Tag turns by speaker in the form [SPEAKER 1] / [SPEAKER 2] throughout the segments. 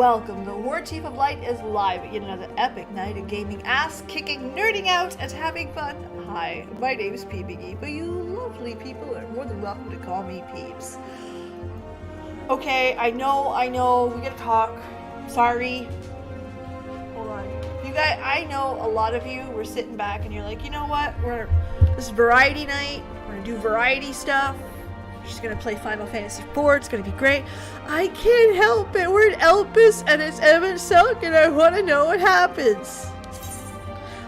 [SPEAKER 1] Welcome, the Warchief of Light is live at yet another epic night of gaming, ass-kicking, nerding out, and having fun. Hi, my name is Peebs, but you lovely people are more than welcome to call me Peebs. Okay, I know, we gotta talk. Sorry. Hold on. You guys, I know a lot of you were sitting back and you're like, you know what, this is variety night, we're gonna do variety stuff. She's gonna play Final Fantasy IV, it's gonna be great. I can't help it, we're in Elpis and it's Emmett Silk and I wanna know what happens.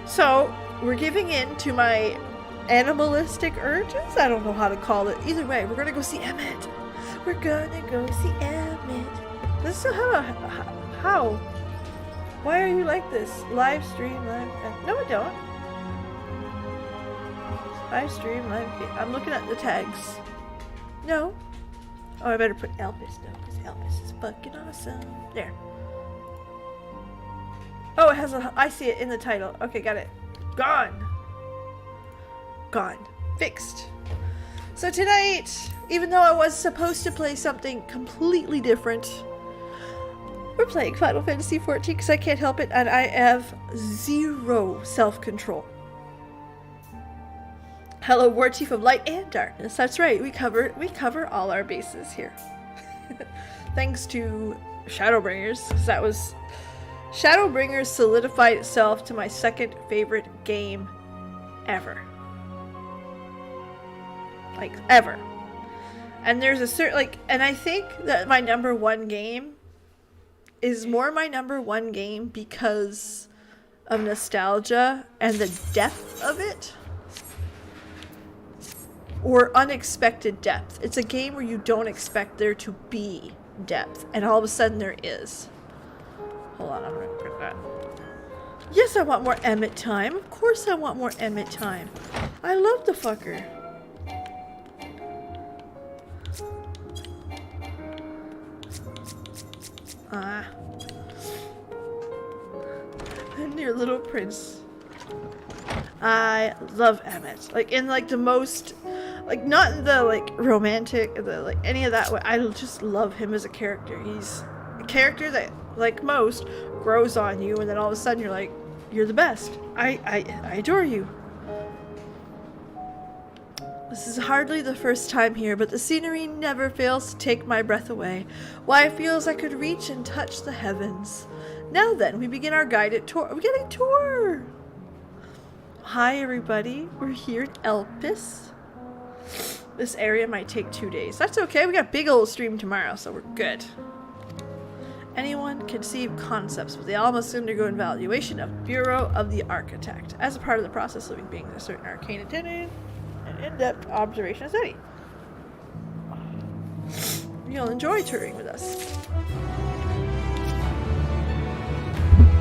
[SPEAKER 1] So, we're giving in to my animalistic urges? I don't know how to call it. Either way, we're gonna go see Emmett. We're gonna go see Emmett. This is how? Why are you like this? Live stream, no I don't. Live stream, I'm looking at the tags. No. Oh, I better put Elpis though, because Elpis is fucking awesome. There. Oh, it has I see it in the title. Okay, got it. Gone. Fixed. So tonight, even though I was supposed to play something completely different, we're playing Final Fantasy XIV because I can't help it and I have zero self-control. Hello, Warchief of Light and Darkness. That's right, we cover all our bases here. Thanks to Shadowbringers, because Shadowbringers solidified itself to my second favorite game ever. Like, ever. And there's a certain, and I think that my number one game is more my number one game because of nostalgia and the depth of it. Or unexpected depth. It's a game where you don't expect there to be depth, and all of a sudden there is. Hold on, I'm gonna put that. Yes, I want more Emmett time. Of course I want more Emmett time. I love the fucker. And your little prince. I love Emmett. Like, in the most, not the romantic, any of that way. I just love him as a character. He's a character that, like most, grows on you, and then all of a sudden you're like, you're the best. I adore you. This is hardly the first time here, but the scenery never fails to take my breath away. Why, it feels I could reach and touch the heavens. Now then, we begin our guided tour. We're getting a tour! Hi everybody, we're here in Elpis. This area might take 2 days. That's okay, we got a big old stream tomorrow, so we're good. Anyone conceive concepts, but they all must undergo evaluation of Bureau of the Architect. As a part of the process, living beings a certain arcane attendant and in-depth observation of study. You'll enjoy touring with us.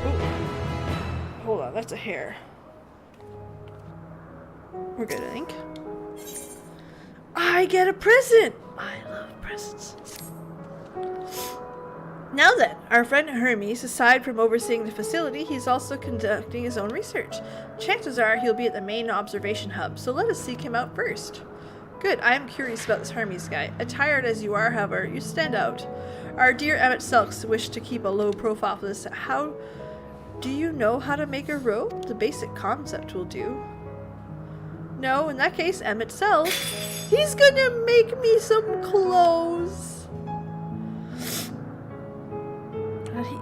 [SPEAKER 1] Ooh. Hold on, that's a hair. We're good, I think. I get a present! I love presents. Now then, our friend Hermes, aside from overseeing the facility, he's also conducting his own research. Chances are he'll be at the main observation hub, so let us seek him out first. Good, I am curious about this Hermes guy. Attired as you are, however, you stand out. Our dear Emmett Selks wished to keep a low profile for this. How do you know how to make a robe? The basic concept will do. No, in that case, Emmett sells. He's gonna make me some clothes.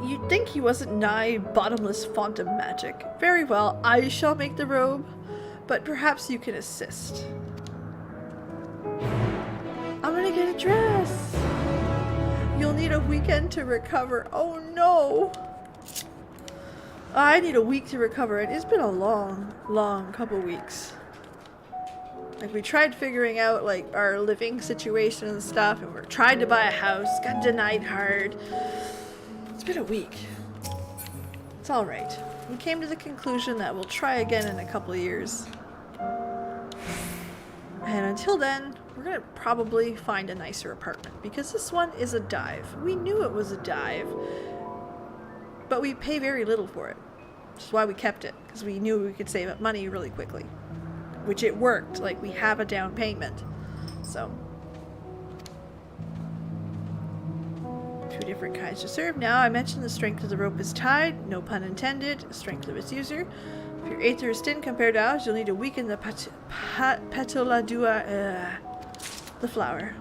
[SPEAKER 1] You'd think he wasn't nigh bottomless font of magic. Very well, I shall make the robe, but perhaps you can assist. I'm gonna get a dress. You'll need a weekend to recover. Oh no. I need a week to recover, and it's been a long couple weeks. We tried figuring out, our living situation and stuff, and we tried to buy a house, got denied hard. It's been a week. It's alright. We came to the conclusion that we'll try again in a couple of years. And until then, we're gonna probably find a nicer apartment, because this one is a dive. We knew it was a dive, but we pay very little for it. Which is why we kept it, because we knew we could save up money really quickly. Which it worked, we have a down payment. So Two different kinds to serve. Now, I mentioned the strength of the rope is tied, no pun intended, strength of its user. If your aether is thin compared to ours, you'll need to weaken the petoladua, the flower.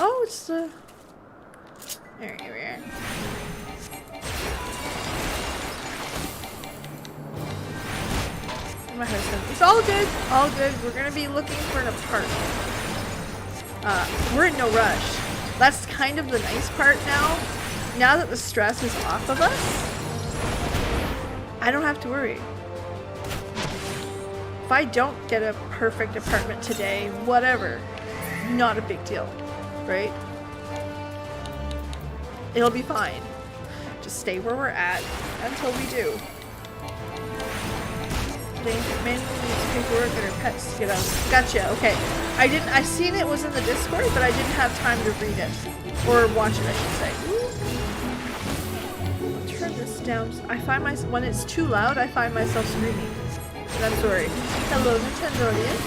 [SPEAKER 1] Oh, it's the... There we are. My husband. It's all good. All good. We're gonna be looking for an apartment. We're in no rush. That's kind of the nice part now. Now that the stress is off of us, I don't have to worry. If I don't get a perfect apartment today, whatever, not a big deal, right? It'll be fine. Just stay where we're at until we do. Manually needs paperwork and her pets to get out. Gotcha, okay. I seen it was in the Discord, but I didn't have time to read it. Or watch it, I should say. I'll turn this down. I find when it's too loud, I find myself screaming. And I'm sorry. Hello, Nintendorian.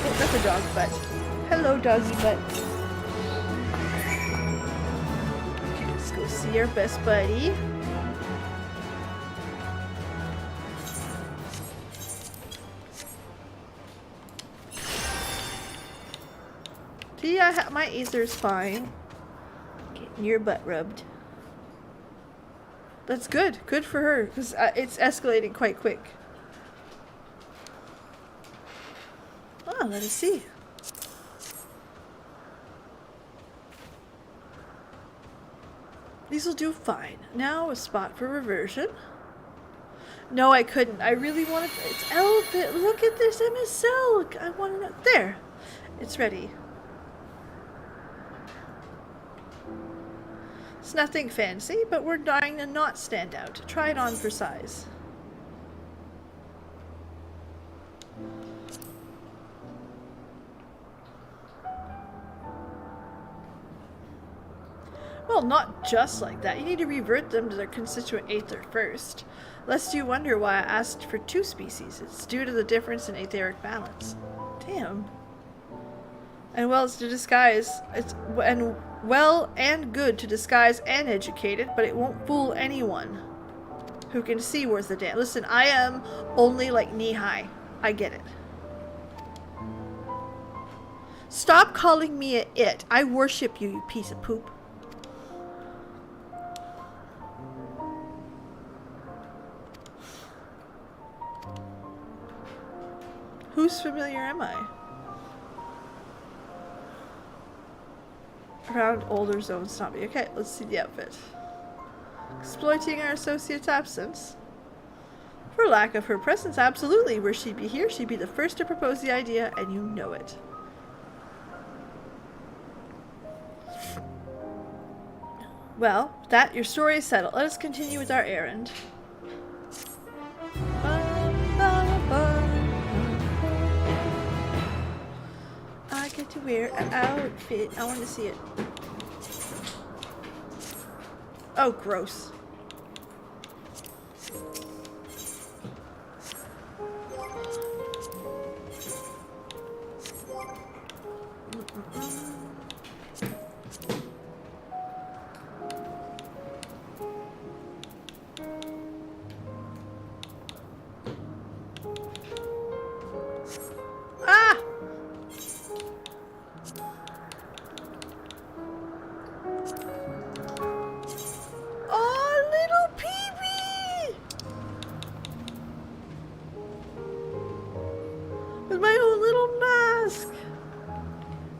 [SPEAKER 1] Oh, that's a dog butt. Hello, doggy butt. Okay, let's go see our best buddy. Yeah, my aether's fine. Getting your butt rubbed. That's good. Good for her, because it's escalating quite quick. Oh, let us see. These will do fine. Now a spot for reversion. No, I couldn't. I really wanted... It's elephant. Look at this MS Silk. I want to know... There. It's ready. It's nothing fancy, but we're dying to not stand out. Try it on for size. Well, not just like that. You need to revert them to their constituent aether first. Lest you wonder why I asked for 2 species. It's due to the difference in etheric balance. Damn. And well, it's to disguise. It's well and good to disguise and educate it, but it won't fool anyone who can see where's the dam. Listen, I am only like knee high. I get it. Stop calling me it. I worship you, you piece of poop. Whose familiar am I? Around older zones, not me. Okay, let's see the outfit. Exploiting our associate's absence. For lack of her presence, absolutely. Were she be here, she'd be the first to propose the idea, and you know it. Well, that your story is settled. Let us continue with our errand. I get to wear an outfit. I want to see it. Oh, gross.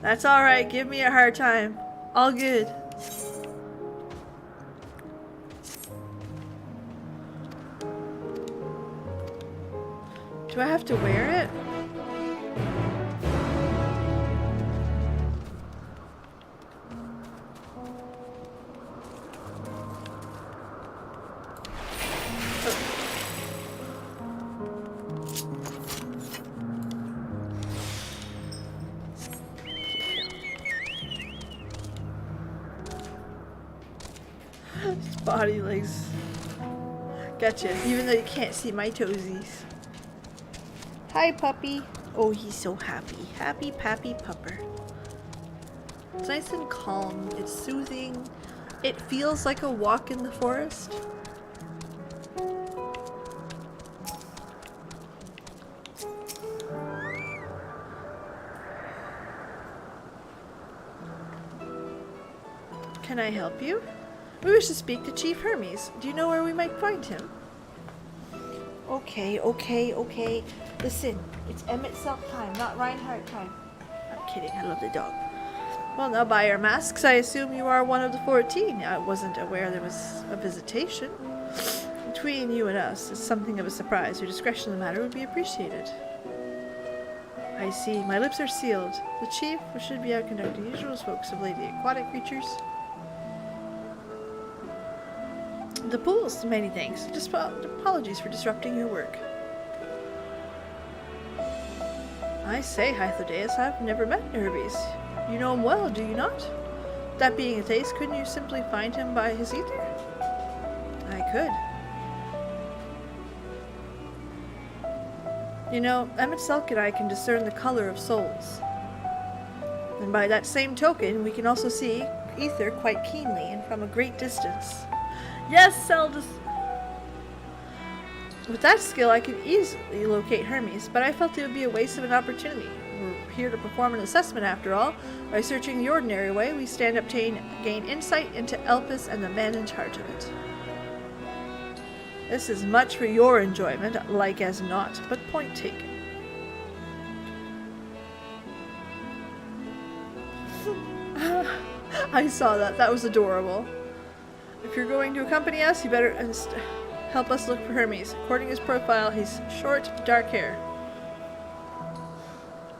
[SPEAKER 1] That's alright, give me a hard time. All good. Do I have to wear it? Body legs. Gotcha. Even though you can't see my toesies. Hi, puppy. Oh, he's so happy. Happy Pappy Pupper. It's nice and calm. It's soothing. It feels like a walk in the forest. Can I help you? We wish to speak to Chief Hermes. Do you know where we might find him? Okay. Listen, it's Emmett Self time, not Reinhardt time. I'm kidding, I love the dog. Well, now by your masks, I assume you are one of the 14. I wasn't aware there was a visitation. Between you and us, it's something of a surprise. Your discretion in the matter would be appreciated. I see. My lips are sealed. The chief should be out conducting usual folks of lady aquatic creatures. The pools, many thanks. Just apologies for disrupting your work. I say, Hythlodaeus, I've never met Hermes. You know him well, do you not? That being the case, couldn't you simply find him by his ether? I could. You know, Emmett Selk and I can discern the color of souls. And by that same token, we can also see ether quite keenly and from a great distance. Yes, Seldus! With that skill, I could easily locate Hermes, but I felt it would be a waste of an opportunity. We're here to perform an assessment after all. By searching the ordinary way, we stand up to gain insight into Elpis and the man in charge of it. This is much for your enjoyment, like as not, but point taken. I saw that. That was adorable. If you're going to accompany us, you better help us look for Hermes. According to his profile, he's short, dark hair.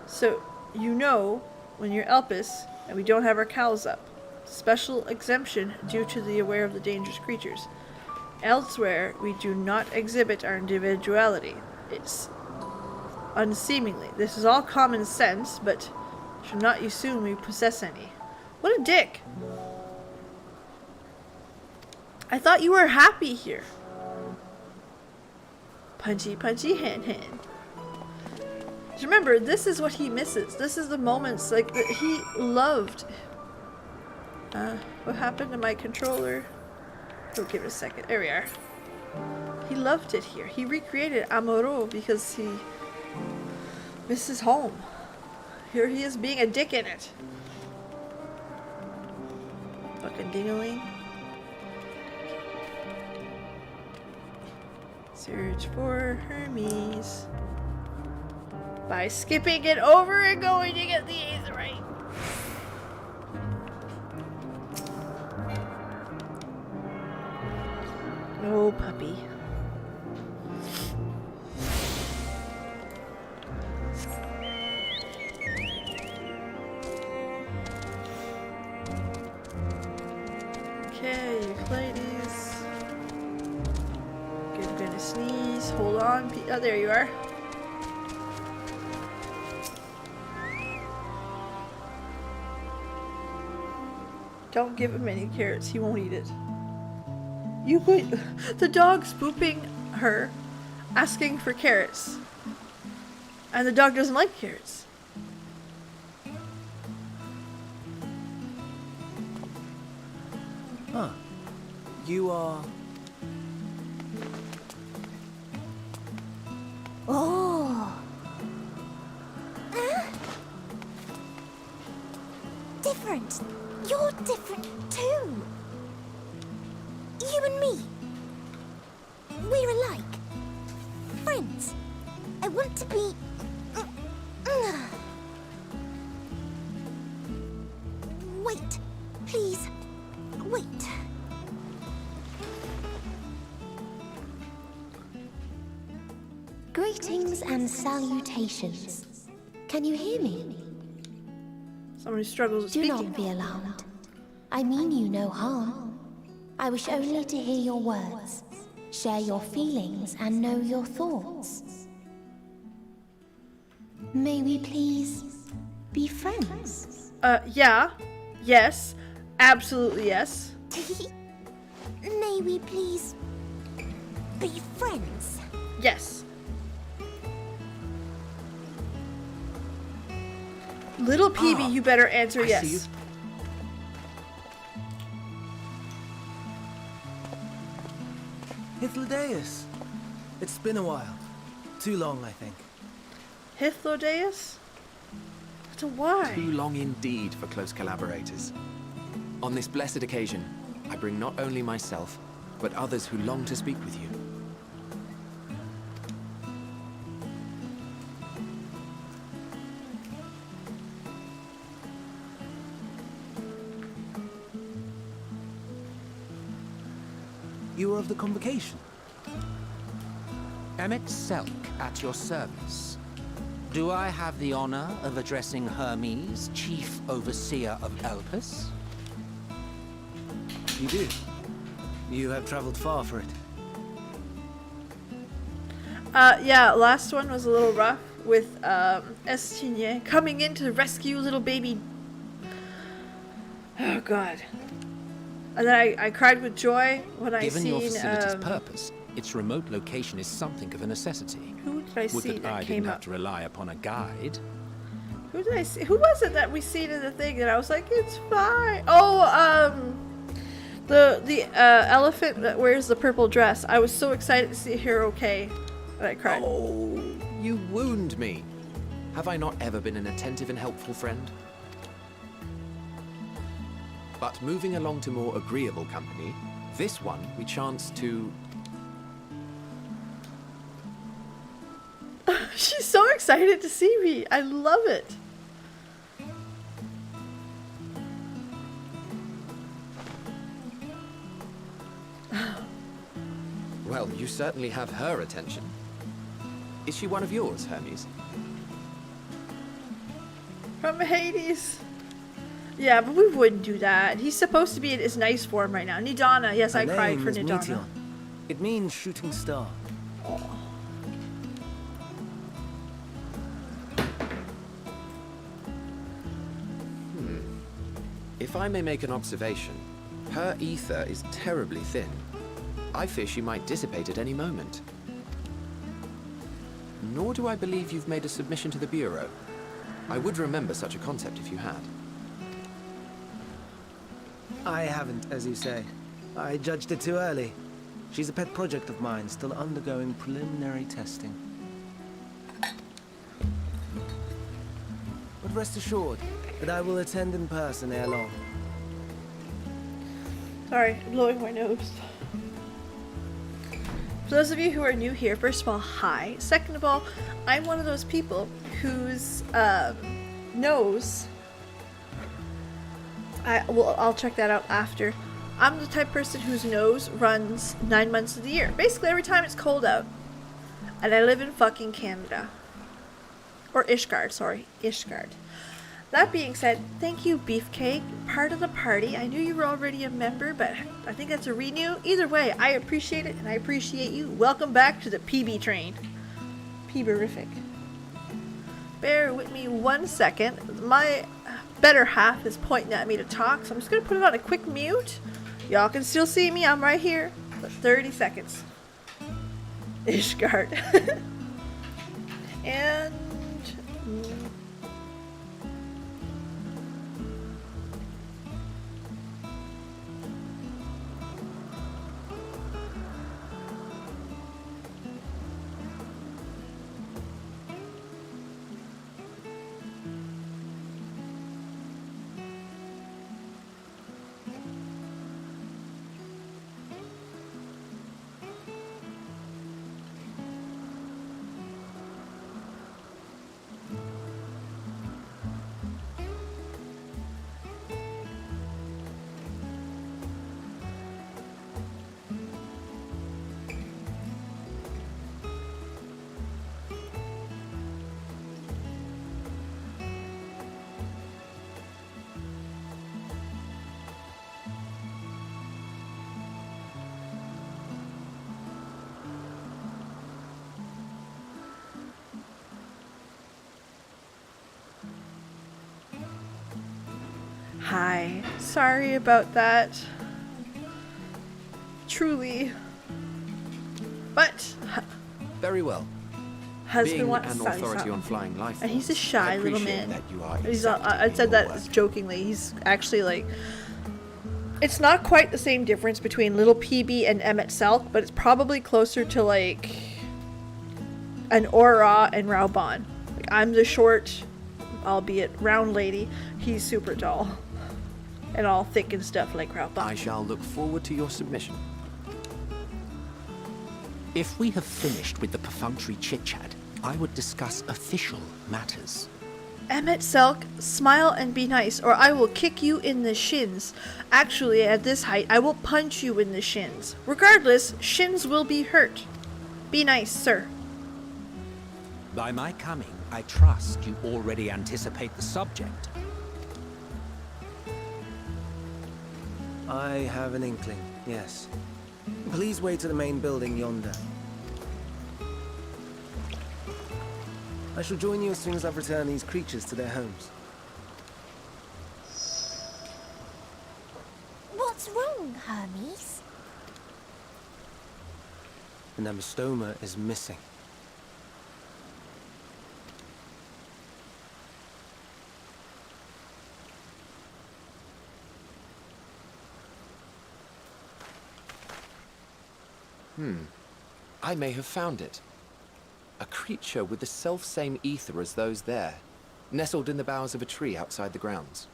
[SPEAKER 1] So, you know, when you're Elpis, and we don't have our cowls up. Special exemption due to the aware of the dangerous creatures. Elsewhere, we do not exhibit our individuality. It's unseemly. This is all common sense, but should not assume we possess any. What a dick! I thought you were happy here. Punchy, punchy, hand, hand. Just remember, this is what he misses. This is the moments like that he loved. What happened to my controller? Oh, give it a second. There we are. He loved it here. He recreated Amuro because he misses home. Here he is being a dick in it. Fucking ding-a-ling. Search for Hermes. By skipping it over and going to get the A's right. Oh, puppy. Okay, ladies. Good, gonna sneeze. Hold on. Oh, there you are. Don't give him any carrots. He won't eat it. You could. The dog's pooping her, asking for carrots. And the dog doesn't like carrots.
[SPEAKER 2] Huh. You are...
[SPEAKER 3] Oh. Different. You're different too. You and me. We're alike. Friends. I want to be... Wait. Please. Wait. Greetings and salutations. Can you hear me?
[SPEAKER 1] Someone who struggles with
[SPEAKER 3] Do
[SPEAKER 1] speaking.
[SPEAKER 3] not be alarmed. I mean you no harm. I wish only to hear your words, share your feelings, and know your thoughts. May we please be friends?
[SPEAKER 1] Yeah. Yes. Absolutely yes.
[SPEAKER 3] May we please be friends?
[SPEAKER 1] Yes. Little Peebs, you better answer
[SPEAKER 2] I see you.
[SPEAKER 1] yes.
[SPEAKER 2] Hythlodaeus. It's been a while. Too long, I think.
[SPEAKER 1] Hythlodaeus? But why?
[SPEAKER 4] Too long indeed for close collaborators. On this blessed occasion, I bring not only myself, but others who long to speak with you.
[SPEAKER 2] You are of the convocation.
[SPEAKER 5] Emmett Selk at your service. Do I have the honor of addressing Hermes, Chief Overseer of Elpis?
[SPEAKER 2] You do. You have traveled far for it.
[SPEAKER 1] Yeah, last one was a little rough with Estinien coming in to rescue little baby. Oh god. And then I cried with joy when I
[SPEAKER 5] Given
[SPEAKER 1] seen
[SPEAKER 5] your facility's purpose, its remote location is something of a necessity.
[SPEAKER 1] who did I
[SPEAKER 5] Would
[SPEAKER 1] see
[SPEAKER 5] that
[SPEAKER 1] that
[SPEAKER 5] I
[SPEAKER 1] came
[SPEAKER 5] didn't have
[SPEAKER 1] up?
[SPEAKER 5] to rely upon a guide.
[SPEAKER 1] Who did I see? Who was it that we seen in the thing that I was like, it's fine? Oh, the elephant that wears the purple dress. I was so excited to see her okay, and I cried.
[SPEAKER 4] Oh, you wound me. Have I not ever been an attentive and helpful friend? But moving along to more agreeable company, this one we chanced to...
[SPEAKER 1] She's so excited to see me. I love it.
[SPEAKER 4] Well, you certainly have her attention. Is she one of yours, Hermes?
[SPEAKER 1] From Hades. Yeah, but we wouldn't do that. He's supposed to be in his nice form right now. Nidana. Yes,
[SPEAKER 2] Her
[SPEAKER 1] I cried
[SPEAKER 2] name
[SPEAKER 1] for
[SPEAKER 2] is
[SPEAKER 1] Nidana.
[SPEAKER 2] Meteon. It means shooting star.
[SPEAKER 4] If I may make an observation, her ether is terribly thin. I fear she might dissipate at any moment. Nor do I believe you've made a submission to the Bureau. I would remember such a concept if you had.
[SPEAKER 2] I haven't, as you say. I judged it too early. She's a pet project of mine, still undergoing preliminary testing. But rest assured that I will attend in person ere long.
[SPEAKER 1] Sorry, I'm blowing my nose. For those of you who are new here, first of all, hi. Second of all, I'm one of those people whose nose... I'll check that out after. I'm the type of person whose nose runs 9 months of the year. Basically every time it's cold out. And I live in fucking Canada. Or Ishgard, sorry. Ishgard. That being said, thank you, Beefcake. Part of the party. I knew you were already a member, but I think that's a renew. Either way, I appreciate it, and I appreciate you. Welcome back to the PB train. Peeberific. Bear with me 1 second. My better half is pointing at me to talk, so I'm just going to put it on a quick mute. Y'all can still see me. I'm right here. For 30 seconds. Ishgard. And... Hi. Sorry about that. Truly. But...
[SPEAKER 4] Very well.
[SPEAKER 1] husband
[SPEAKER 4] Being
[SPEAKER 1] wants
[SPEAKER 4] an
[SPEAKER 1] to study
[SPEAKER 4] authority
[SPEAKER 1] something.
[SPEAKER 4] on flying life
[SPEAKER 1] And he's a
[SPEAKER 4] forms,
[SPEAKER 1] shy
[SPEAKER 4] I
[SPEAKER 1] little
[SPEAKER 4] appreciate
[SPEAKER 1] man.
[SPEAKER 4] that you are
[SPEAKER 1] He's
[SPEAKER 4] accepted
[SPEAKER 1] I
[SPEAKER 4] in
[SPEAKER 1] said
[SPEAKER 4] your
[SPEAKER 1] that
[SPEAKER 4] work.
[SPEAKER 1] jokingly. He's actually like, it's not quite the same difference between little PB and Emmett Selk, but it's probably closer to like an Aura and Raubon. Like, I'm the short, albeit round lady. He's super tall and all thick and stuff like Raubon.
[SPEAKER 4] I shall look forward to your submission.
[SPEAKER 5] If we have finished with the perfunctory chit-chat, I would discuss official matters.
[SPEAKER 1] Emmett Selk, smile and be nice, or I will kick you in the shins. Actually, at this height, I will punch you in the shins. Regardless, shins will be hurt. Be nice, sir.
[SPEAKER 5] By my coming, I trust you already anticipate the subject.
[SPEAKER 2] I have an inkling, yes. Please wait to the main building yonder. I shall join you as soon as I've returned these creatures to their homes.
[SPEAKER 3] What's wrong, Hermes?
[SPEAKER 2] The Namastoma is missing.
[SPEAKER 4] I may have found it. A creature with the self-same ether as those there, nestled in the boughs of a tree outside the grounds.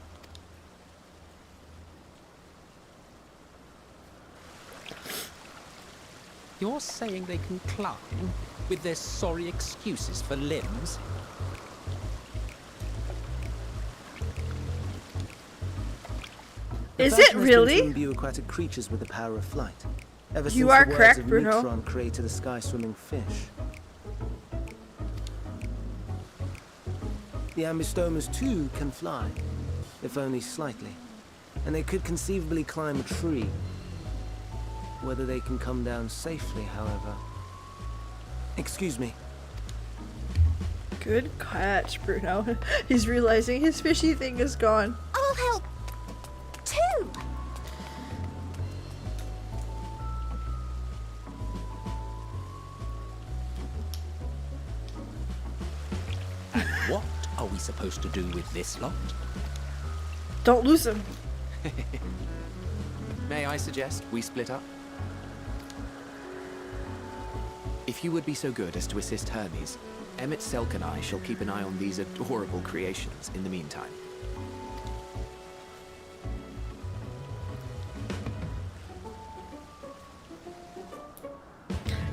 [SPEAKER 5] You're saying they can climb with their sorry excuses for limbs?
[SPEAKER 1] Is
[SPEAKER 2] The
[SPEAKER 1] it
[SPEAKER 2] fashion has been
[SPEAKER 1] really?
[SPEAKER 2] to imbue aquatic creatures with the power of flight. Ever
[SPEAKER 1] You
[SPEAKER 2] since
[SPEAKER 1] are
[SPEAKER 2] the words
[SPEAKER 1] correct,
[SPEAKER 2] of
[SPEAKER 1] Bruno.
[SPEAKER 2] Neutron created a sky-swimming fish. The Ambistomas too can fly, if only slightly. And they could conceivably climb a tree. Whether they can come down safely, however. Excuse me.
[SPEAKER 1] Good catch, Bruno. He's realizing his fishy thing is gone.
[SPEAKER 3] I'll help too.
[SPEAKER 5] What are we supposed to do with this lot?
[SPEAKER 1] Don't lose him.
[SPEAKER 4] May I suggest we split up? If you would be so good as to assist Hermes, Emmett Selk and I shall keep an eye on these adorable creations in the meantime.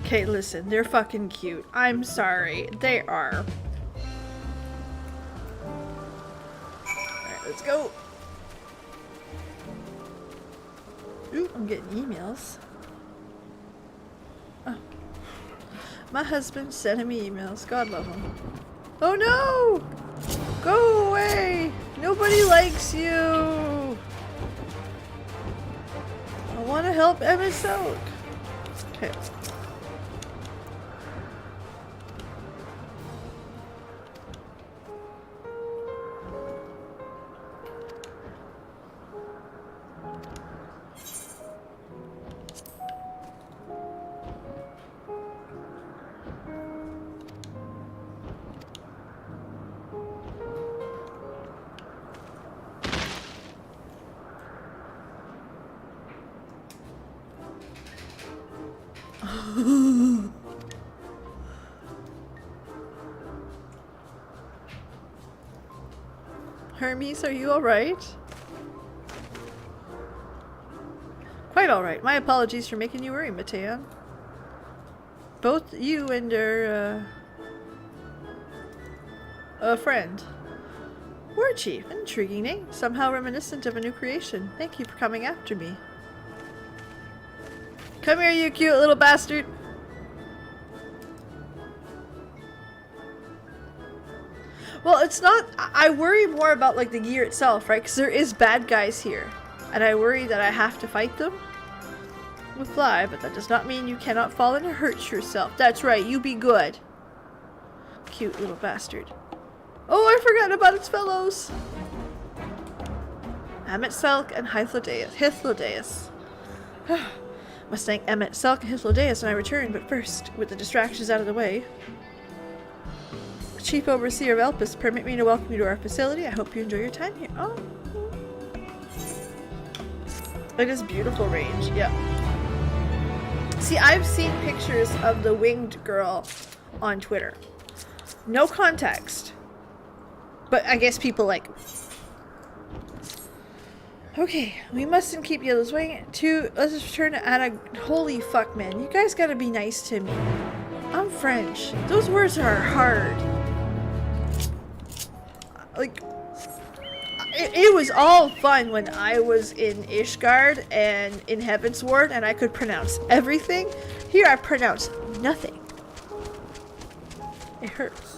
[SPEAKER 1] Okay, listen, they're fucking cute. I'm sorry. They are. Alright, let's go. Ooh, I'm getting emails. Oh. My husband sending me emails. God love him. Oh no! Go away! Nobody likes you! I want to help Emmett Selk. Okay. Hermes, are you alright? Quite alright. My apologies for making you worry, Mateon. Both you and your, a friend. Warchief, intriguing name. Somehow reminiscent of a new creation. Thank you for coming after me. Come here, you cute little bastard. Well, it's not... I worry more about, like, the gear itself, right? Because there is bad guys here. And I worry that I have to fight them with fly, but that does not mean you cannot fall and hurt yourself. That's right, you be good. Cute little bastard. Oh, I forgot about its fellows. Emmett Selk and Hythlodeus. Must thank Emmett Selk and Hythlodeus when I return, but first, with the distractions out of the way. Chief Overseer of Elpis, permit me to welcome you to our facility. I hope you enjoy your time here. Oh. It is beautiful range, yeah. See, I've seen pictures of the winged girl on Twitter. No context. But I guess people like... Okay, we mustn't keep you this way. Let's just return to Anna. Holy fuck, man. You guys gotta be nice to me. I'm French. Those words are hard. Like... It was all fun when I was in Ishgard and in Heaven's Ward and I could pronounce everything. Here I pronounce nothing. It hurts.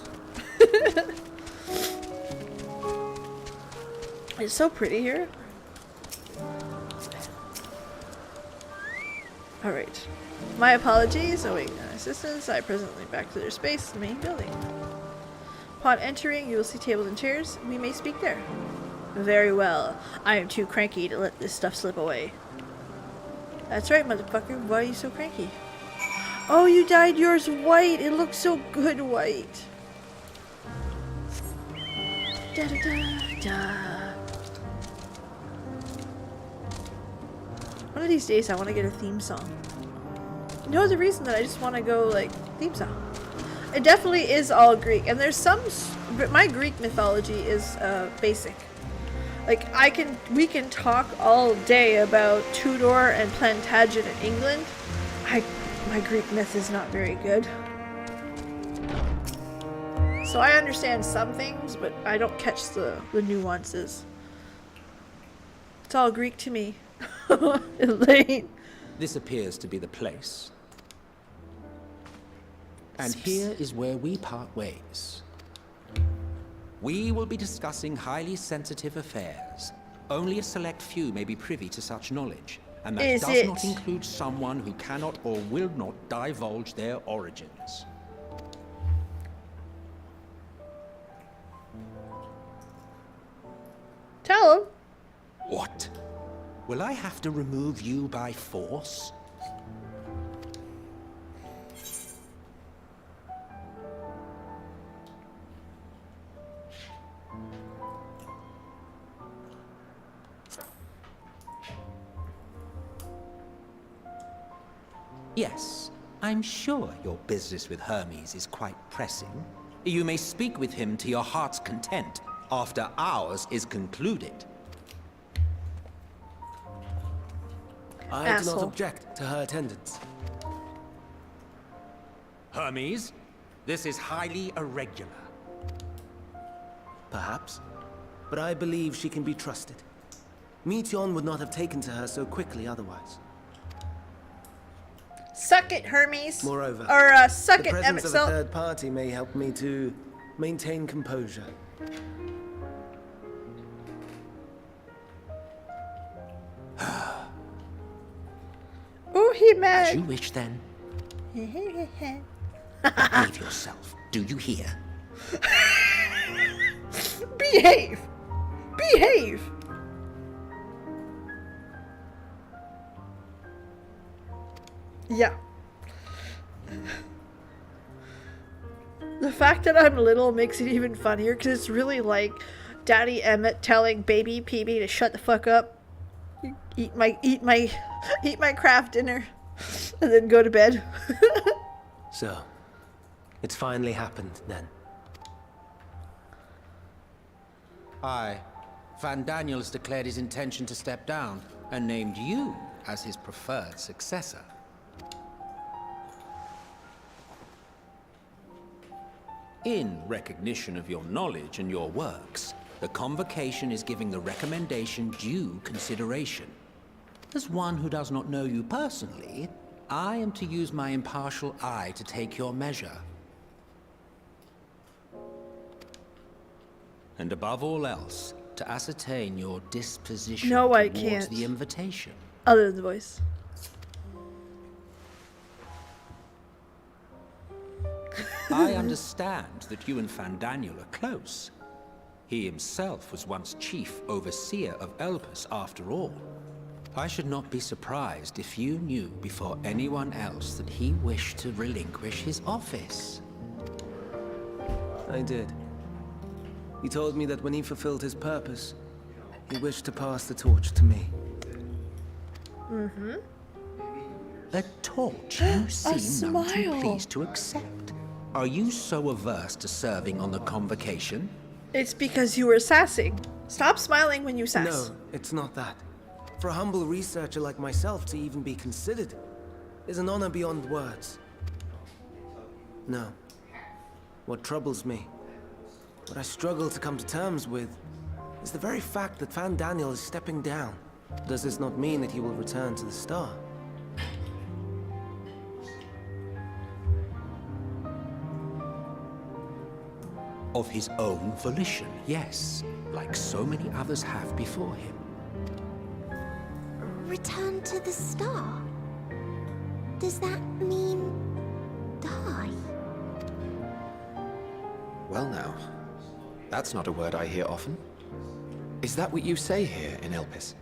[SPEAKER 1] It's so pretty here. Alright. My apologies. Awaiting assistance. I presently back to their space, the main building. Upon entering, you will see tables and chairs. We may speak there. Very well. I am too cranky to let this stuff slip away. That's right, motherfucker. Why are you so cranky? Oh, you dyed yours white. It looks so good white. Da da da da. One of these days I want to get a theme song. No other reason that I just want to go like theme song. It definitely is all Greek, and there's some. But my Greek mythology is basic. Like we can talk all day about Tudor and Plantagenet in England. My Greek myth is not very good. So I understand some things, but I don't catch the nuances. It's all Greek to me. Elaine.
[SPEAKER 5] This appears to be the place. And here is where we part ways. We will be discussing highly sensitive affairs. Only a select few may be privy to such knowledge, and that does not include someone who cannot or will not divulge their origins.
[SPEAKER 1] Tell him.
[SPEAKER 5] What? Will I have to remove you by force? Yes, I'm sure your business with Hermes is quite pressing. You may speak with him to your heart's content after ours is concluded.
[SPEAKER 2] I do not object to her attendance.
[SPEAKER 5] Hermes, this is highly irregular.
[SPEAKER 2] Perhaps, but I believe she can be trusted. Meteion would not have taken to her so quickly otherwise.
[SPEAKER 1] Suck it, Hermes.
[SPEAKER 2] Moreover,
[SPEAKER 1] or suck it,
[SPEAKER 2] the presence of a
[SPEAKER 1] Emexel.
[SPEAKER 2] third party may help me to maintain composure.
[SPEAKER 1] Oh, he
[SPEAKER 5] As
[SPEAKER 1] mad.
[SPEAKER 5] you wish, then. Behave yourself. Do you hear?
[SPEAKER 1] Behave. Behave. Yeah. The fact that I'm little makes it even funnier because it's really like Daddy Emmett telling baby Peebs to shut the fuck up, eat my craft dinner, and then go to bed.
[SPEAKER 2] So, it's finally happened then.
[SPEAKER 5] Aye. Van Daniel has declared his intention to step down and named you as his preferred successor. In recognition of your knowledge and your works, the Convocation is giving the recommendation due consideration. As one who does not know you personally, I am to use my impartial eye to take your measure. And above all else, to ascertain your disposition
[SPEAKER 1] No, I
[SPEAKER 5] towards
[SPEAKER 1] can't.
[SPEAKER 5] the invitation.
[SPEAKER 1] Other than the voice.
[SPEAKER 5] I understand that you and Van Daniel are close. He himself was once chief overseer of Elpis after all. I should not be surprised if you knew before anyone else that he wished to relinquish his office.
[SPEAKER 2] I did. He told me that when he fulfilled his purpose, he wished to pass the torch to me.
[SPEAKER 1] Mm-hmm.
[SPEAKER 5] A torch you seem none too
[SPEAKER 1] smile.
[SPEAKER 5] pleased to accept. Are you so averse to serving on the convocation?
[SPEAKER 1] It's because you were sassing. Stop smiling when you sass.
[SPEAKER 2] No, it's not that. For a humble researcher like myself to even be considered is an honor beyond words. No. What troubles me, what I struggle to come to terms with, is the very fact that Fan Daniel is stepping down. Does this not mean that he will return to the star?
[SPEAKER 5] Of his own volition, yes. Like so many others have before him.
[SPEAKER 3] Return to the star? Does that mean die?
[SPEAKER 4] Well now, that's not a word I hear often. Is that what you say here in Elpis?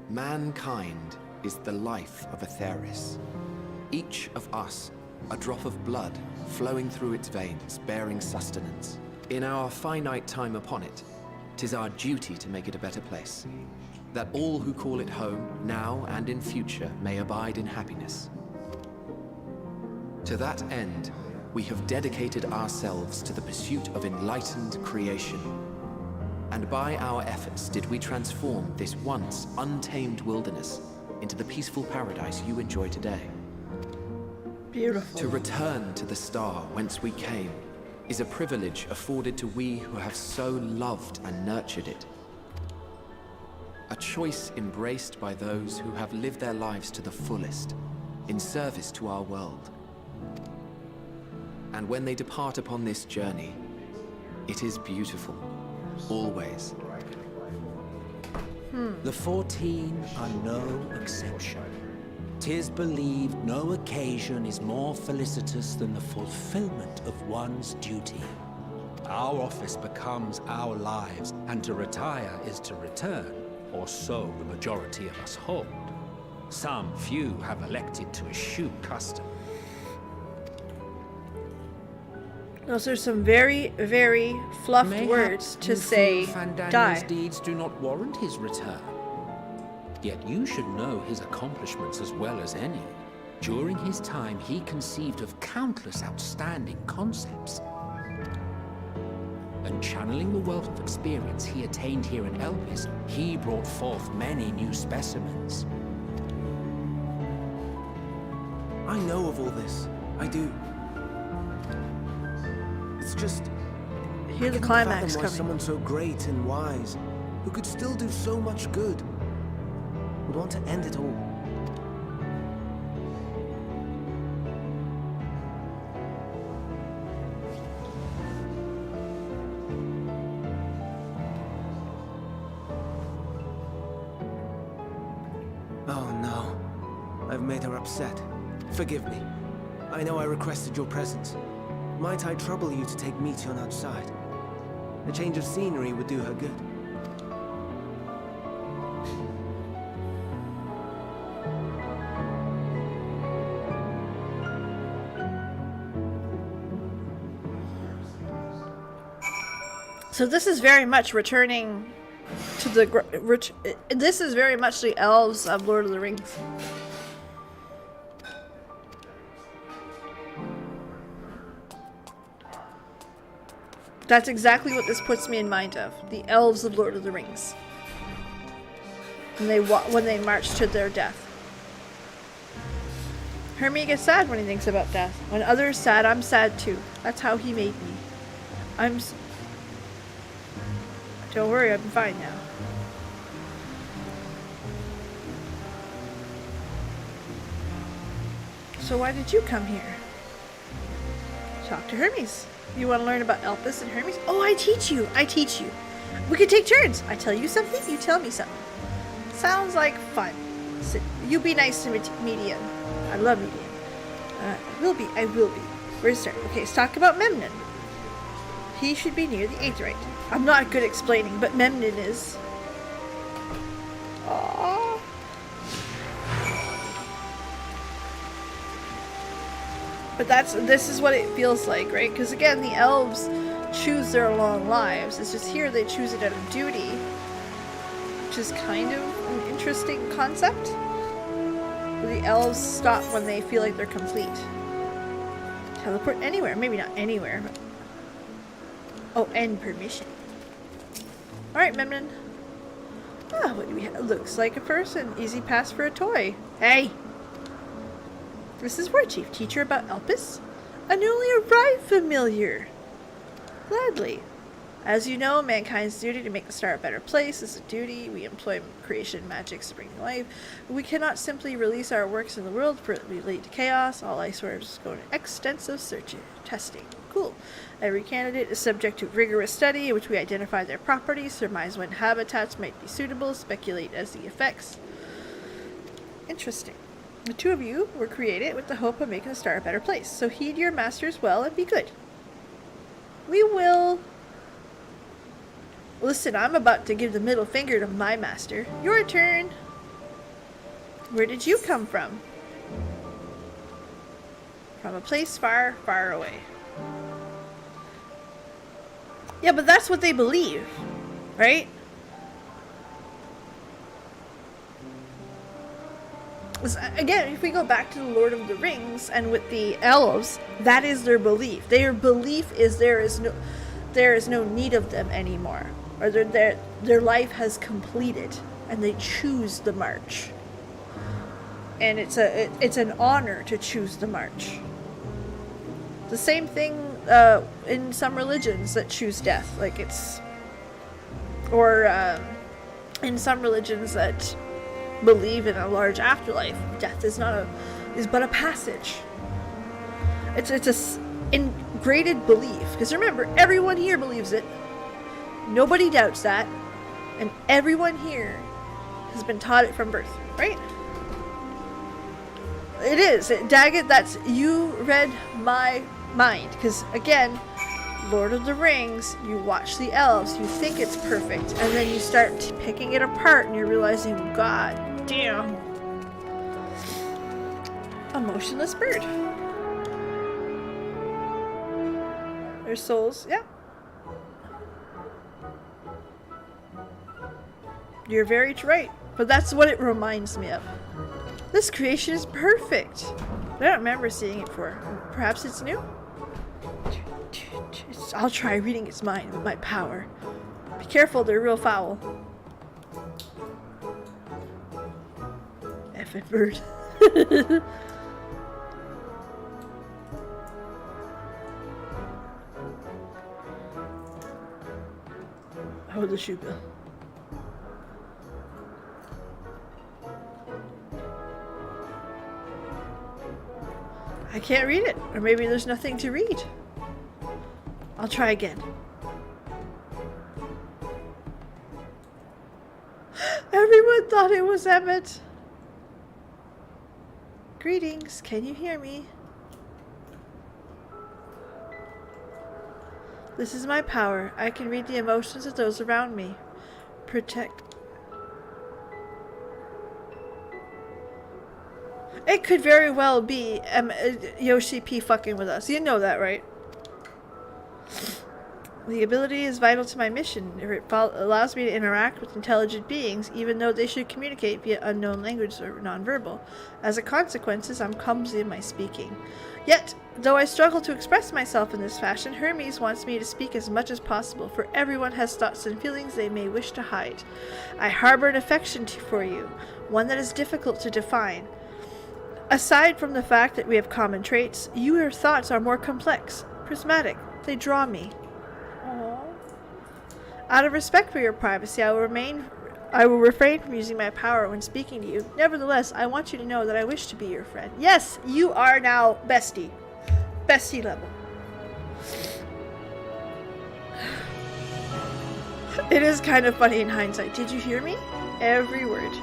[SPEAKER 4] Mankind is the life of Atheris. Each of us, a drop of blood flowing through its veins, bearing sustenance. In our finite time upon it, 'tis our duty to make it a better place, that all who call it home, now and in future, may abide in happiness. To that end, we have dedicated ourselves to the pursuit of enlightened creation. And by our efforts did we transform this once untamed wilderness into the peaceful paradise you enjoy today.
[SPEAKER 1] Beautiful.
[SPEAKER 4] To return to the star whence we came is a privilege afforded to we who have so loved and nurtured it. A choice embraced by those who have lived their lives to the fullest, in service to our world. And when they depart upon this journey, it is beautiful, always.
[SPEAKER 5] The 14 are no exception. 'Tis believed no occasion is more felicitous than the fulfillment of one's duty. Our office becomes our lives, and to retire is to return, or so the majority of us hold. Some few have elected to eschew custom.
[SPEAKER 1] Those are some very, very fluffed
[SPEAKER 5] Mayhap
[SPEAKER 1] words to
[SPEAKER 5] you
[SPEAKER 1] say
[SPEAKER 5] feel Fandaniel's
[SPEAKER 1] die.
[SPEAKER 5] deeds do not warrant his return. Yet you should know his accomplishments as well as any. During his time, he conceived of countless outstanding concepts. And channeling the wealth of experience he attained here in Elpis, he brought forth many new specimens.
[SPEAKER 2] I know of all this. I do. It's just...
[SPEAKER 1] Hear the
[SPEAKER 2] I cannot
[SPEAKER 1] climax
[SPEAKER 2] fathom why
[SPEAKER 1] coming.
[SPEAKER 2] someone so great and wise, who could still do so much good, would want to end it all. Oh no. I've made her upset. Forgive me. I know I requested your presence. Might I trouble you to take Meteon outside? A change of scenery would do her good.
[SPEAKER 1] So this is very much returning to the... this is very much the elves of Lord of the Rings. That's exactly what this puts me in mind of. The elves of Lord of the Rings. When they march to their death. Hermie gets sad when he thinks about death. When others sad, I'm sad too. That's how he made me. Don't worry, I'm fine now. So why did you come here? Talk to Hermes. You want to learn about Elpis and Hermes? Oh, I teach you. I teach you. We could take turns. I tell you something, you tell me something. Sounds like fun. So you be nice to Median. I love Median. I will be. Where's start? Okay, let's talk about Memnon. He should be near the Aetherite. I'm not good explaining, but Memnon is. But this is what it feels like, right? Because again, the elves choose their long lives. It's just here they choose it out of duty, which is kind of an interesting concept. The elves stop when they feel like they're complete. Teleport anywhere. Maybe not anywhere, but... Oh, end permission. Alright, Memnon. Ah, what do we have? Looks like a person. Easy pass for a toy. Hey! This is Warchief, teacher about Elpis. A newly arrived familiar. Gladly. As you know, mankind's duty to make the star a better place is a duty. We employ creation magics to bring to life. We cannot simply release our works in the world for it to lead to chaos. All ice orbs go to extensive searching, testing. Cool. Every candidate is subject to rigorous study in which we identify their properties, surmise when habitats might be suitable, speculate as the effects. Interesting. The two of you were created with the hope of making the star a better place. So heed your masters well and be good. We will... Listen, I'm about to give the middle finger to my master. Your turn. Where did you come from? From a place far, far away. Yeah, but that's what they believe, right? Again, if we go back to the Lord of the Rings and with the elves, that is their belief. Their belief is there is no need of them anymore. Or their life has completed and they choose the march. And it's an honor to choose the march. The same thing in some religions that choose death, like it's, or in some religions that believe in a large afterlife, death is but a passage. It's a ingrained belief, because remember, everyone here believes it. Nobody doubts that, and everyone here has been taught it from birth, right? It is. Daggett, that's, you read my mind, because again, Lord of the Rings, you watch the elves, you think it's perfect, and then you start picking it apart and you're realizing, God damn. A motionless bird. Their souls, yeah. You're very right, but that's what it reminds me of. This creation is perfect. I don't remember seeing it before. Perhaps it's new? I'll try reading its mind with my power. Be careful, they're real foul. Effing bird. Oh, the shoe bill. I can't read it, or maybe there's nothing to read. I'll try again. Everyone thought it was Emmett. Greetings, can you hear me? This is my power. I can read the emotions of those around me. Protect. It could very well be Yoshi P fucking with us. You know that, right? The ability is vital to my mission. It allows me to interact with intelligent beings, even though they should communicate via unknown language or nonverbal. As a consequence, I'm clumsy in my speaking. Yet, though I struggle to express myself in this fashion, Hermes wants me to speak as much as possible, for everyone has thoughts and feelings they may wish to hide. I harbor an affection for you, one that is difficult to define. Aside from the fact that we have common traits, your thoughts are more complex, prismatic. They draw me. Aww. Out of respect for your privacy, I will refrain from using my power when speaking to you. Nevertheless, I want you to know that I wish to be your friend. Yes, you are now bestie. Bestie level. It is kind of funny in hindsight. Did you hear me? Every word.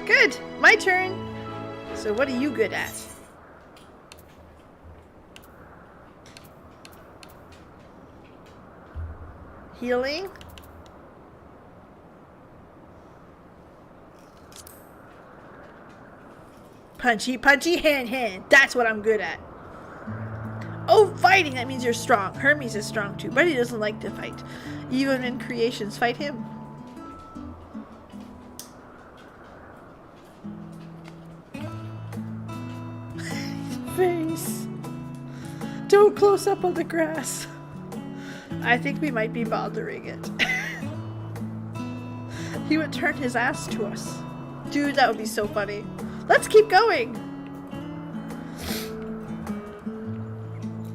[SPEAKER 1] Good. My turn. So what are you good at? Healing? Punchy, punchy, hand. That's what I'm good at. fighting, that means you're strong. Hermes is strong too, but he doesn't like to fight. Even when creations fight him. Face. Don't close up on the grass. I think we might be bothering it. He would turn his ass to us. Dude, that would be so funny. Let's keep going.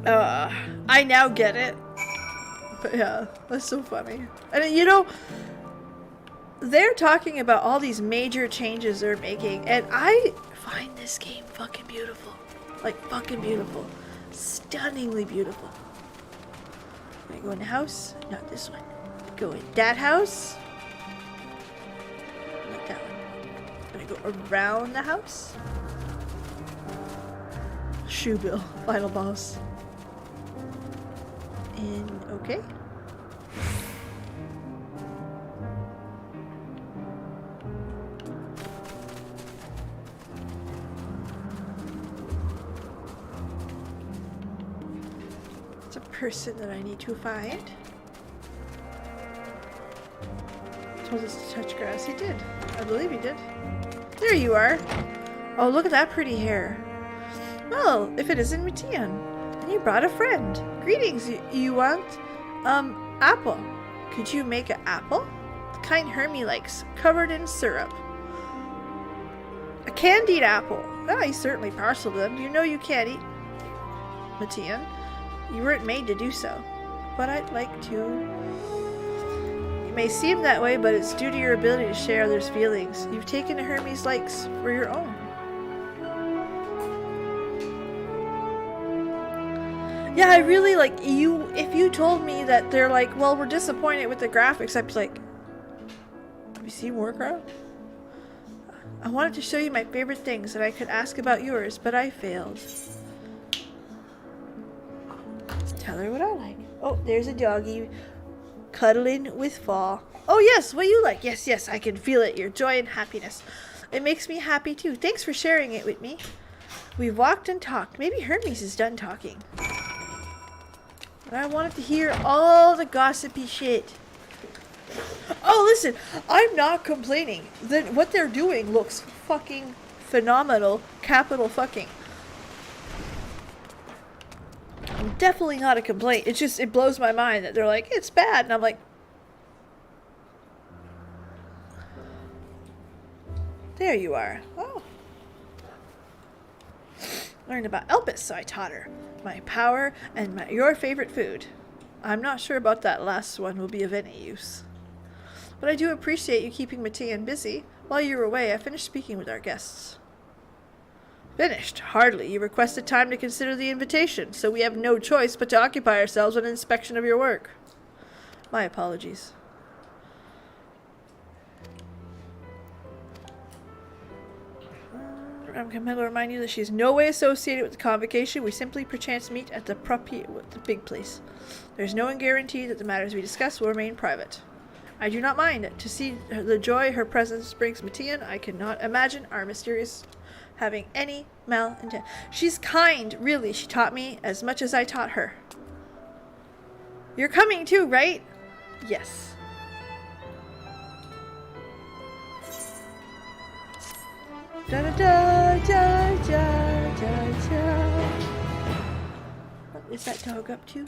[SPEAKER 1] I now get it. But yeah, that's so funny. And you know, they're talking about all these major changes they're making, and I find this game fucking beautiful. Like, fucking beautiful. Stunningly beautiful. I'm gonna go in the house. Not this one. Go in that house. Not that one. I'm gonna go around the house. Shoe Bill. Final boss. And okay. It's a person that I need to find. Told us to touch grass. He did. I believe he did. There you are. Oh, look at that pretty hair. Well, if it isn't Matian. And you brought a friend. Greetings, you want, apple. Could you make an apple? The kind Hermie likes, covered in syrup. A candied apple. Oh, he certainly parceled them. You know you can't eat, Matian. You weren't made to do so. But I'd like to. It may seem that way, but it's due to your ability to share others' feelings. You've taken Hermie's likes for your own. Yeah, I really like you. If you told me that they're like, well, we're disappointed with the graphics, I'd be like, have you seen Warcraft? I wanted to show you my favorite things and I could ask about yours, but I failed. Tell her what I like. Oh, there's a doggy cuddling with Fall. Oh yes, what you like? Yes, yes, I can feel it. Your joy and happiness. It makes me happy too. Thanks for sharing it with me. We've walked and talked. Maybe Hermes is done talking. I wanted to hear all the gossipy shit. Oh, listen, I'm not complaining. What they're doing looks fucking phenomenal. Capital fucking. I'm definitely not a complaint. It's just, it blows my mind that they're like, it's bad. And I'm like, there you are. Oh. Learned about Elpis, so I taught her. My power and your favorite food. I'm not sure about that last one will be of any use. But I do appreciate you keeping Matian busy. While you were away, I finished speaking with our guests. Finished? Hardly. You requested time to consider the invitation, so we have no choice but to occupy ourselves with an inspection of your work. My apologies. I'm going to remind you that she is no way associated with the convocation. We simply perchance meet at the big place. There's no guarantee that the matters we discuss will remain private. I do not mind. To see the joy her presence brings Matian, I cannot imagine our mysterious having any malintent. She's kind, really. She taught me as much as I taught her. You're coming too, right? Yes. Da da da da da da da. What is that dog up to?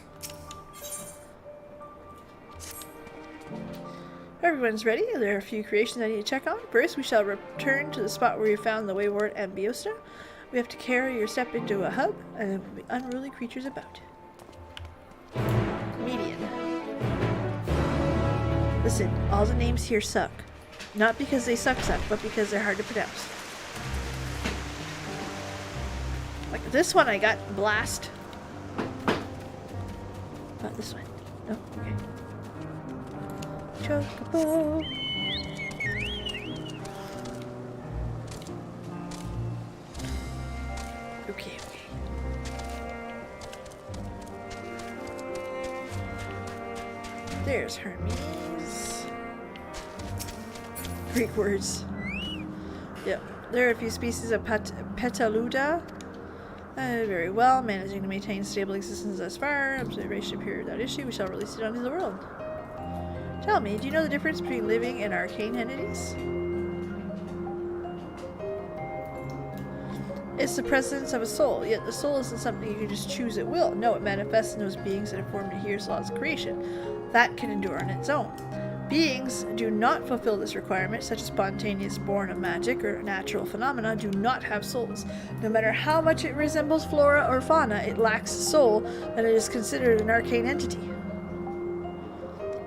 [SPEAKER 1] Everyone's ready. There are a few creations I need to check on. First, we shall return to the spot where we found the wayward Ambiosta. We have to carry your step into a hub, and there will be unruly creatures about. Median. Listen, all the names here suck. Not because they suck, but because they're hard to pronounce. Like this one I got blast. Not this one. No, okay. Chocobo. Okay. There's Hermes. Greek words. Yep. There are a few species of Petaluda. Very well. Managing to maintain stable existence thus far. Observation period without issue. We shall release it onto the world. Tell me, do you know the difference between living and arcane entities? It's the presence of a soul, yet the soul isn't something you can just choose at will. No, it manifests in those beings that have formed to hear laws of creation. That can endure on its own. Beings do not fulfill this requirement, such as spontaneous born of magic or natural phenomena, do not have souls. No matter how much it resembles flora or fauna, it lacks a soul, and it is considered an arcane entity.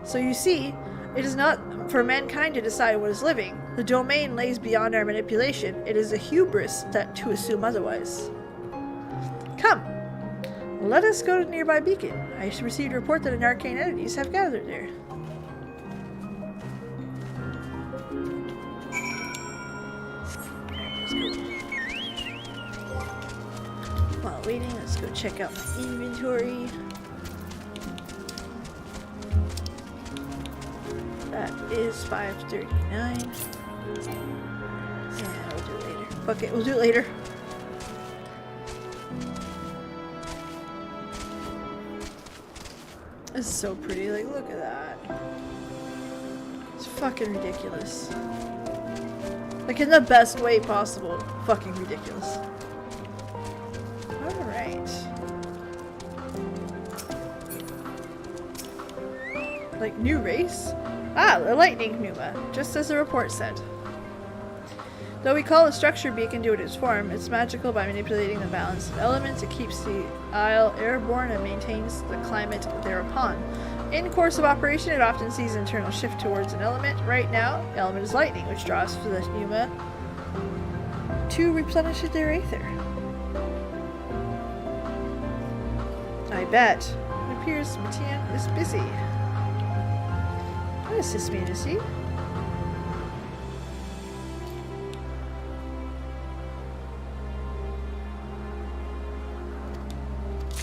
[SPEAKER 1] So you see, it is not for mankind to decide what is living. The domain lays beyond our manipulation. It is a hubris that to assume otherwise. Come, let us go to the nearby beacon. I received a report that an arcane entities have gathered there. While waiting, let's go check out my inventory. That is 539. Yeah, we'll do it later. Fuck it, we'll do it later. This is so pretty, like, look at that. It's fucking ridiculous. Like, in the best way possible. Fucking ridiculous. Alright. Like, new race? Ah, the lightning pneuma, just as the report said. Though we call a structure beacon due to its form, it's magical by manipulating the balance of elements. It keeps the isle airborne and maintains the climate thereupon. In course of operation, it often sees an internal shift towards an element. Right now, the element is lightning, which draws for the pneuma to replenish their aether. I bet. It appears Matian is busy. What does this mean to see?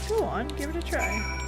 [SPEAKER 1] Go on, give it a try.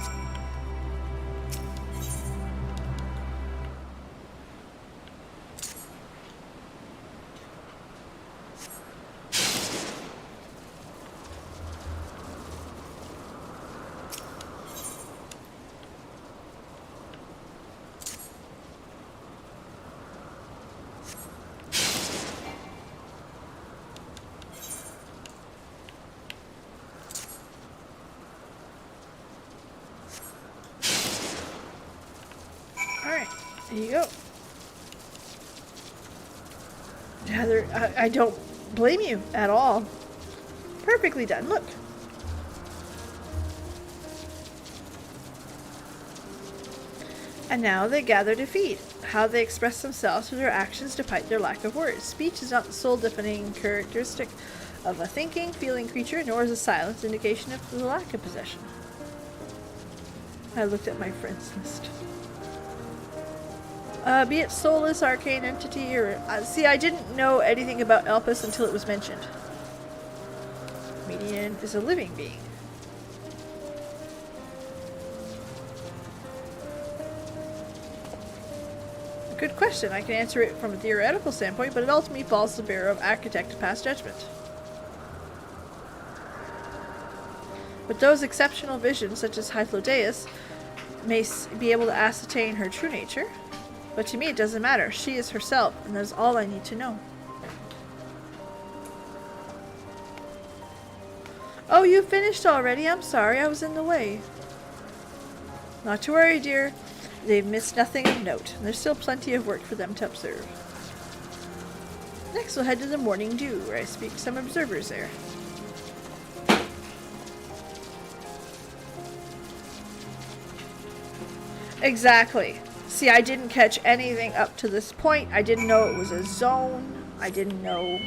[SPEAKER 1] There you go. Yeah, I don't blame you at all. Perfectly done. Look. And now they gather to feed. How they express themselves through their actions despite their lack of words. Speech is not the sole defining characteristic of a thinking, feeling creature, nor is a silence indication of the lack of possession. I looked at my friends list. Be it soulless, arcane entity, or... see, I didn't know anything about Elpis until it was mentioned. Median is a living being. Good question. I can answer it from a theoretical standpoint, but it ultimately falls to the bearer of architect to pass judgment. With those exceptional visions, such as Hythlodeus, may be able to ascertain her true nature. But to me it doesn't matter. She is herself, and that is all I need to know. Oh, you finished already? I'm sorry, I was in the way. Not to worry, dear. They've missed nothing of note, and there's still plenty of work for them to observe. Next we'll head to the Morning Dew, where I speak to some observers there. Exactly. See, I didn't catch anything up to this point. I didn't know it was a zone. I didn't know...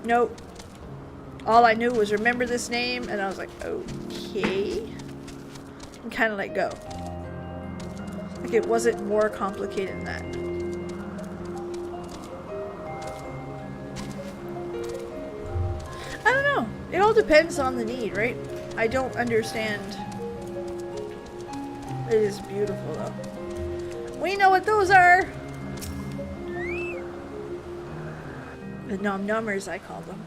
[SPEAKER 1] Nope. All I knew was remember this name, and I was like, okay. And kind of let go. Like, it wasn't more complicated than that. I don't know. It all depends on the need, right? I don't understand... It is beautiful, though. We know what those are! The nom-nummers, I call them.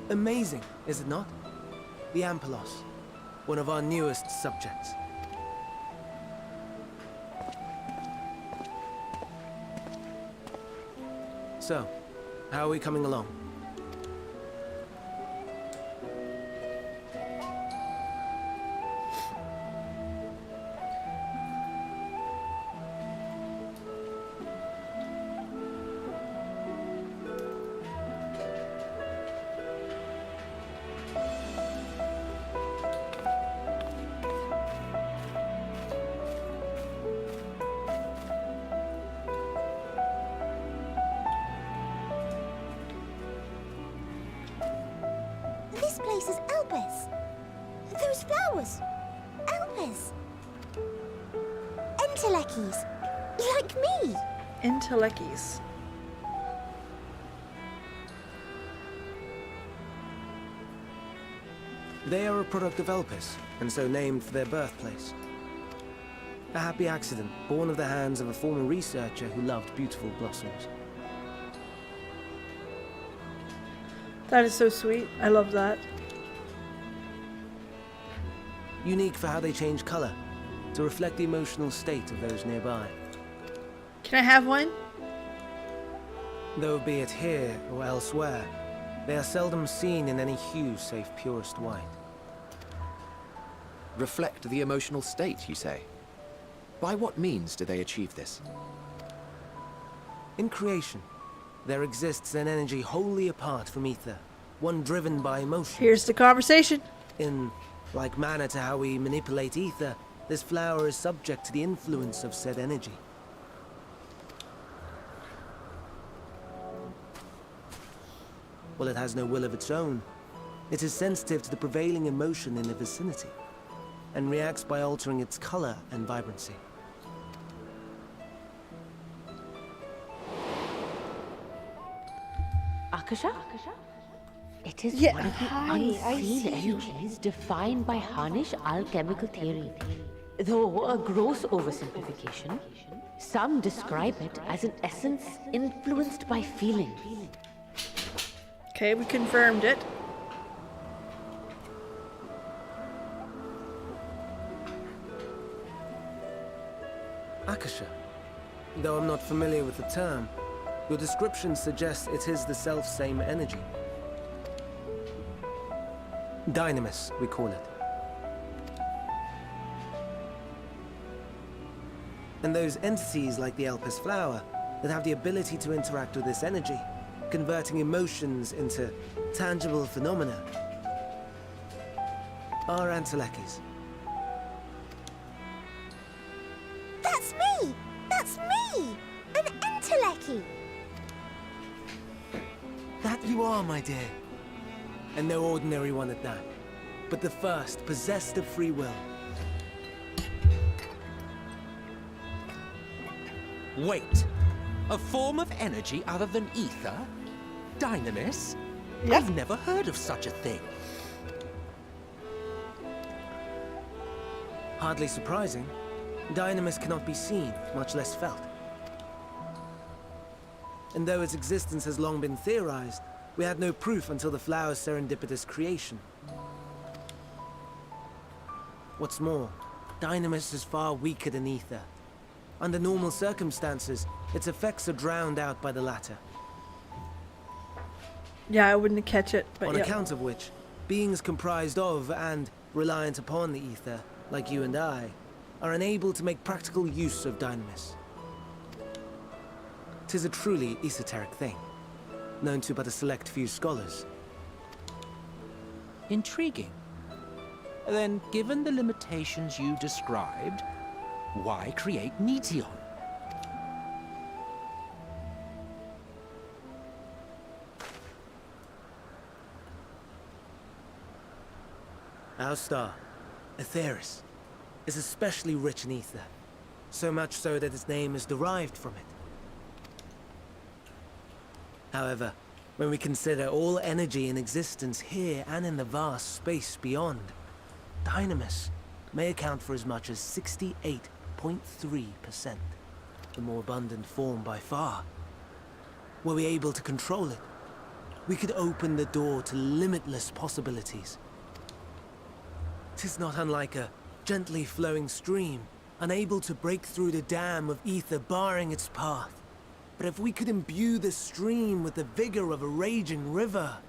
[SPEAKER 2] Amazing, is it not? The Ampelos, one of our newest subjects. So, how are we coming along?
[SPEAKER 3] This place is Elpis. Those flowers. Elpis. Entelekis. Like me.
[SPEAKER 1] Intelekis.
[SPEAKER 2] They are a product of Elpis, and so named for their birthplace. A happy accident, born of the hands of a former researcher who loved beautiful blossoms.
[SPEAKER 1] That is so sweet. I love that.
[SPEAKER 2] Unique for how they change color, to reflect the emotional state of those nearby.
[SPEAKER 1] Can I have one?
[SPEAKER 2] Though be it here or elsewhere, they are seldom seen in any hue save purest white.
[SPEAKER 4] Reflect the emotional state, you say? By what means do they achieve this?
[SPEAKER 2] In creation, there exists an energy wholly apart from ether, one driven by emotion.
[SPEAKER 1] Here's the conversation.
[SPEAKER 2] In like manner to how we manipulate ether, this flower is subject to the influence of said energy. Well, it has no will of its own. It is sensitive to the prevailing emotion in the vicinity, and reacts by altering its color and vibrancy.
[SPEAKER 6] Akasha? It is
[SPEAKER 1] Yeah,
[SPEAKER 6] one of the
[SPEAKER 1] hi, I
[SPEAKER 6] unseen
[SPEAKER 1] see you.
[SPEAKER 6] energies defined by Harnish alchemical theory. Though a gross oversimplification, some describe it as an essence influenced by feeling.
[SPEAKER 1] Okay, we confirmed it.
[SPEAKER 2] Akasha. Though I'm not familiar with the term, your description suggests it is the self-same energy. Dynamis, we call it. And those entities like the Elpis flower that have the ability to interact with this energy, converting emotions into tangible phenomena, are Antelekis.
[SPEAKER 3] That's me! That's me! An Enteleki!
[SPEAKER 2] That you are, my dear. And no ordinary one at that, but the first possessed of free will.
[SPEAKER 5] Wait. A form of energy other than ether? Dynamis?
[SPEAKER 1] Yep.
[SPEAKER 5] I've never heard of such a thing.
[SPEAKER 2] Hardly surprising. Dynamis cannot be seen, much less felt. And though its existence has long been theorized, we had no proof until the flower's serendipitous creation. What's more, Dynamis is far weaker than ether. Under normal circumstances, its effects are drowned out by the latter.
[SPEAKER 1] Yeah, I wouldn't catch it, but
[SPEAKER 2] On
[SPEAKER 1] yeah.
[SPEAKER 2] account of which, beings comprised of and reliant upon the ether, like you and I, are unable to make practical use of Dynamis. 'Tis a truly esoteric thing, known to but a select few scholars.
[SPEAKER 5] Intriguing. Then, given the limitations you described, why create Neteon?
[SPEAKER 2] Our star, Aetheris, is especially rich in ether, so much so that its name is derived from it. However, when we consider all energy in existence here and in the vast space beyond, Dynamis may account for as much as 68.3%, the more abundant form by far. Were we able to control it, we could open the door to limitless possibilities. 'Tis not unlike a gently flowing stream, unable to break through the dam of ether barring its path. But if we could imbue the stream with the vigor of a raging river...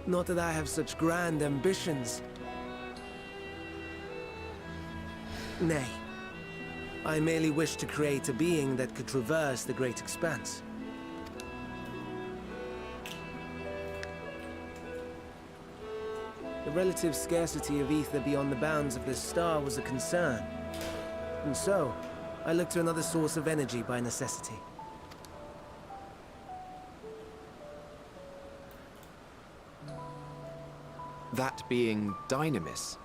[SPEAKER 2] Not that I have such grand ambitions. Nay, I merely wish to create a being that could traverse the great expanse. The relative scarcity of ether beyond the bounds of this star was a concern. And so, I looked to another source of energy by necessity.
[SPEAKER 4] That being Dynamis.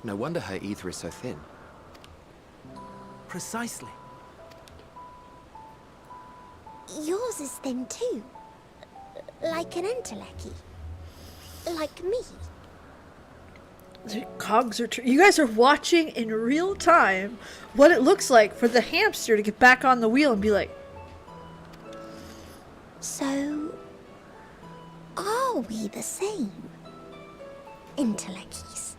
[SPEAKER 4] No wonder her ether is so thin.
[SPEAKER 2] Precisely.
[SPEAKER 3] Yours is thin too. Like an entelechy. Like me.
[SPEAKER 1] The cogs are you guys are watching in real time what it looks like for the hamster to get back on the wheel and be like,
[SPEAKER 3] So, are we the same? Entelecchies.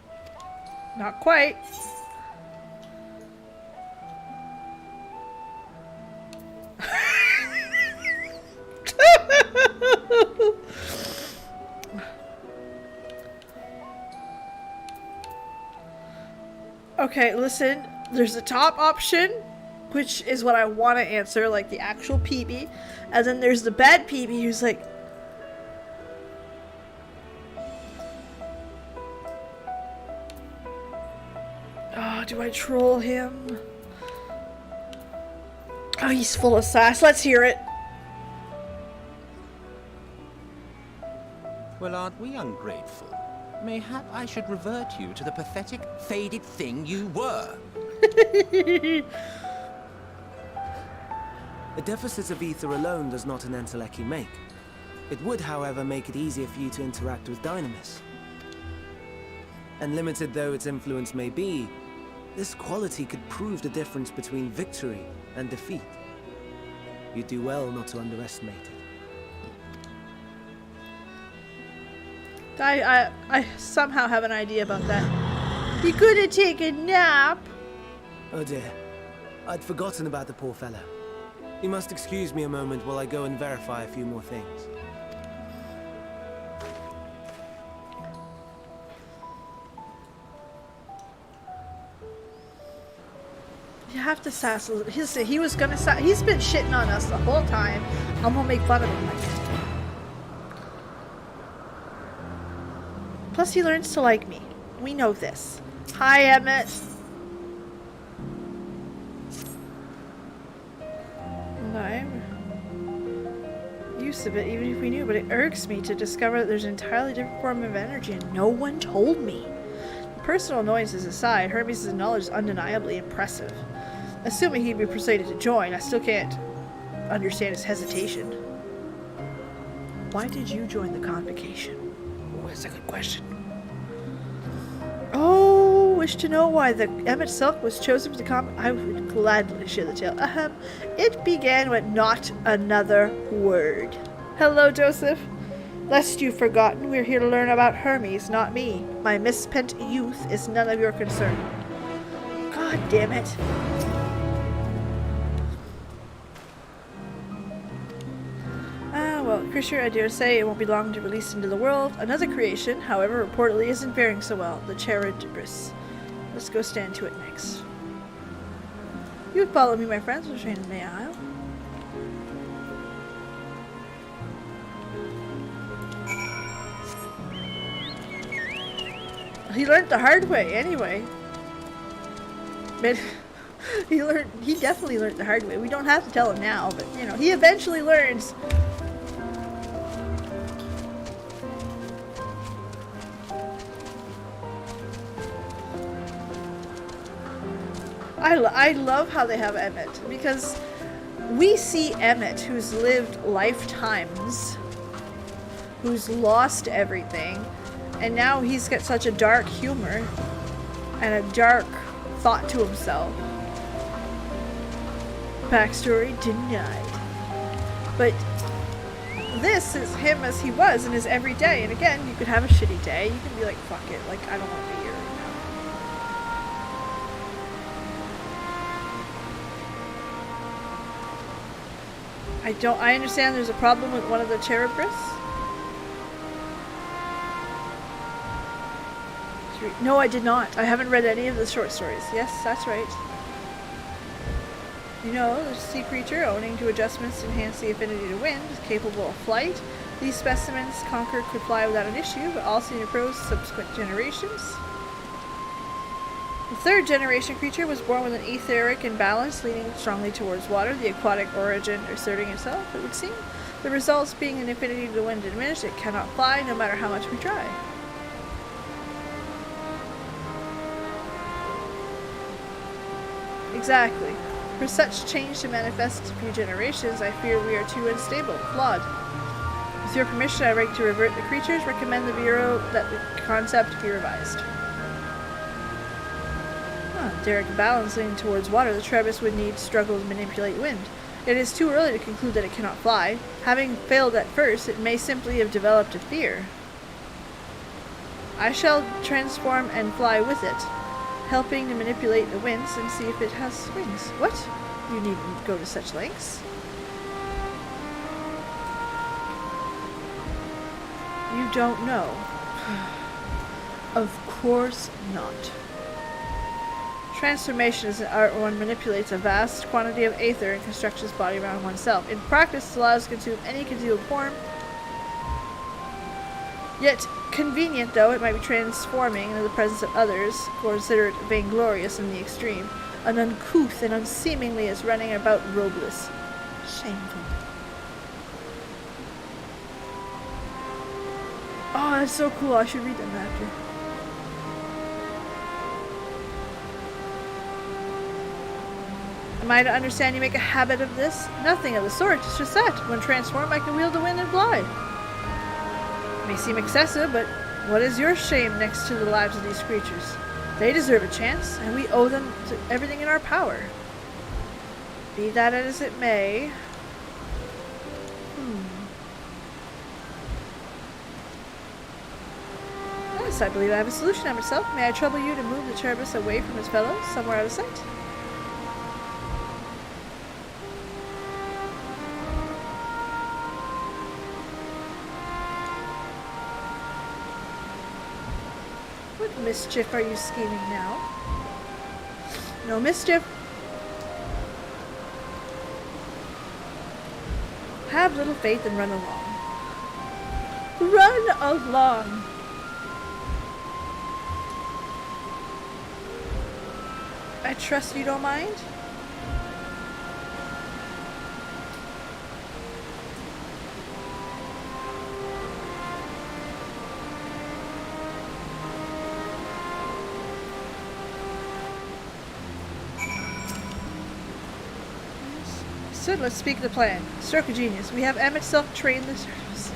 [SPEAKER 1] not quite. Okay, listen, there's the top option, which is what I want to answer, like the actual PB, and then there's the bad PB who's like, oh, do I troll him? Oh, he's full of sass. Let's hear it.
[SPEAKER 5] Well, aren't we ungrateful? Mayhap I should revert you to the pathetic, faded thing you were.
[SPEAKER 2] A deficit of ether alone does not an entelechy make. It would, however, make it easier for you to interact with Dynamis. And limited though its influence may be, this quality could prove the difference between victory and defeat. You do well not to underestimate it.
[SPEAKER 1] I somehow have an idea about that. You could have taken a nap.
[SPEAKER 2] Oh dear, I'd forgotten about the poor fellow. You must excuse me a moment while I go and verify a few more things.
[SPEAKER 1] You have to sass a little. He was gonna sass. He's been shitting on us the whole time. I'm gonna make fun of him. Plus, he learns to like me. We know this. Hi, Emmett. I'm used to it, even if we knew, but it irks me to discover that there's an entirely different form of energy and no one told me. Personal annoyances aside, Hermes' knowledge is undeniably impressive. Assuming he'd be persuaded to join, I still can't understand his hesitation. Why did you join the convocation? Oh, that's a good question. Oh, wish to know why the Emmett Silk was chosen for the I would gladly share the tale. It began with not another word. Hello, Joseph. Lest you've forgotten, we're here to learn about Hermes, not me. My misspent youth is none of your concern. God damn it. Well, creature, I dare say, it won't be long to release into the world. Another creation, however, reportedly isn't faring so well. The Charadibris. Let's go stand to it next. You would follow me, my friends. We'll train in the aisle. He learned the hard way, anyway. But he definitely learned the hard way. We don't have to tell him now, but you know, he eventually learns. I love how they have Emmett, because we see Emmett, who's lived lifetimes, who's lost everything, and now he's got such a dark humor. and a dark thought to himself. Backstory denied. But this is him as he was in his everyday. And again, you could have a shitty day. You can be like, fuck it. Like, I don't want to be here right now. I understand there's a problem with one of the Cherubris. No, I did not. I haven't read any of the short stories. Yes, that's right. You know, the sea creature, owing to adjustments to enhance the affinity to wind, is capable of flight. These specimens Conquer could fly without an issue, but all senior pros subsequent generations. The third generation creature was born with an etheric imbalance, leaning strongly towards water, the aquatic origin asserting itself, it would seem. The results being an affinity to the wind diminished. It cannot fly no matter how much we try. Exactly. For such change to manifest a few generations, I fear we are too unstable, flawed. With your permission, I'd like to revert the creatures, recommend the Bureau that the concept be revised. Derek balancing towards water, the Trebus would need struggle to manipulate wind. It is too early to conclude that it cannot fly. Having failed at first, it may simply have developed a fear. I shall transform and fly with it, helping to manipulate the winds and see if it has wings. What? You needn't go to such lengths. You don't know. Of course not. Transformation is an art where one manipulates a vast quantity of aether and constructs his body around oneself. In practice, it allows to consume any concealed form. Yet, convenient though it might be transforming into the presence of others, considered vainglorious in the extreme, and uncouth and unseemingly as running about robeless. Shameful. Oh, that's so cool. I should read them after. Am I to understand you make a habit of this? Nothing of the sort. It's just that, when transformed, I can wield the wind and fly. It may seem excessive, but what is your shame next to the lives of these creatures? They deserve a chance, and we owe them to everything in our power. Be that as it may. Yes, I believe I have a solution of myself. May I trouble you to move the Cherubus away from his fellows, somewhere out of sight? What mischief are you scheming now? No mischief. Have little faith and run along. Run along! I trust you don't mind? So let's speak the plan. Stroke of genius. We have Emmett self-train the service.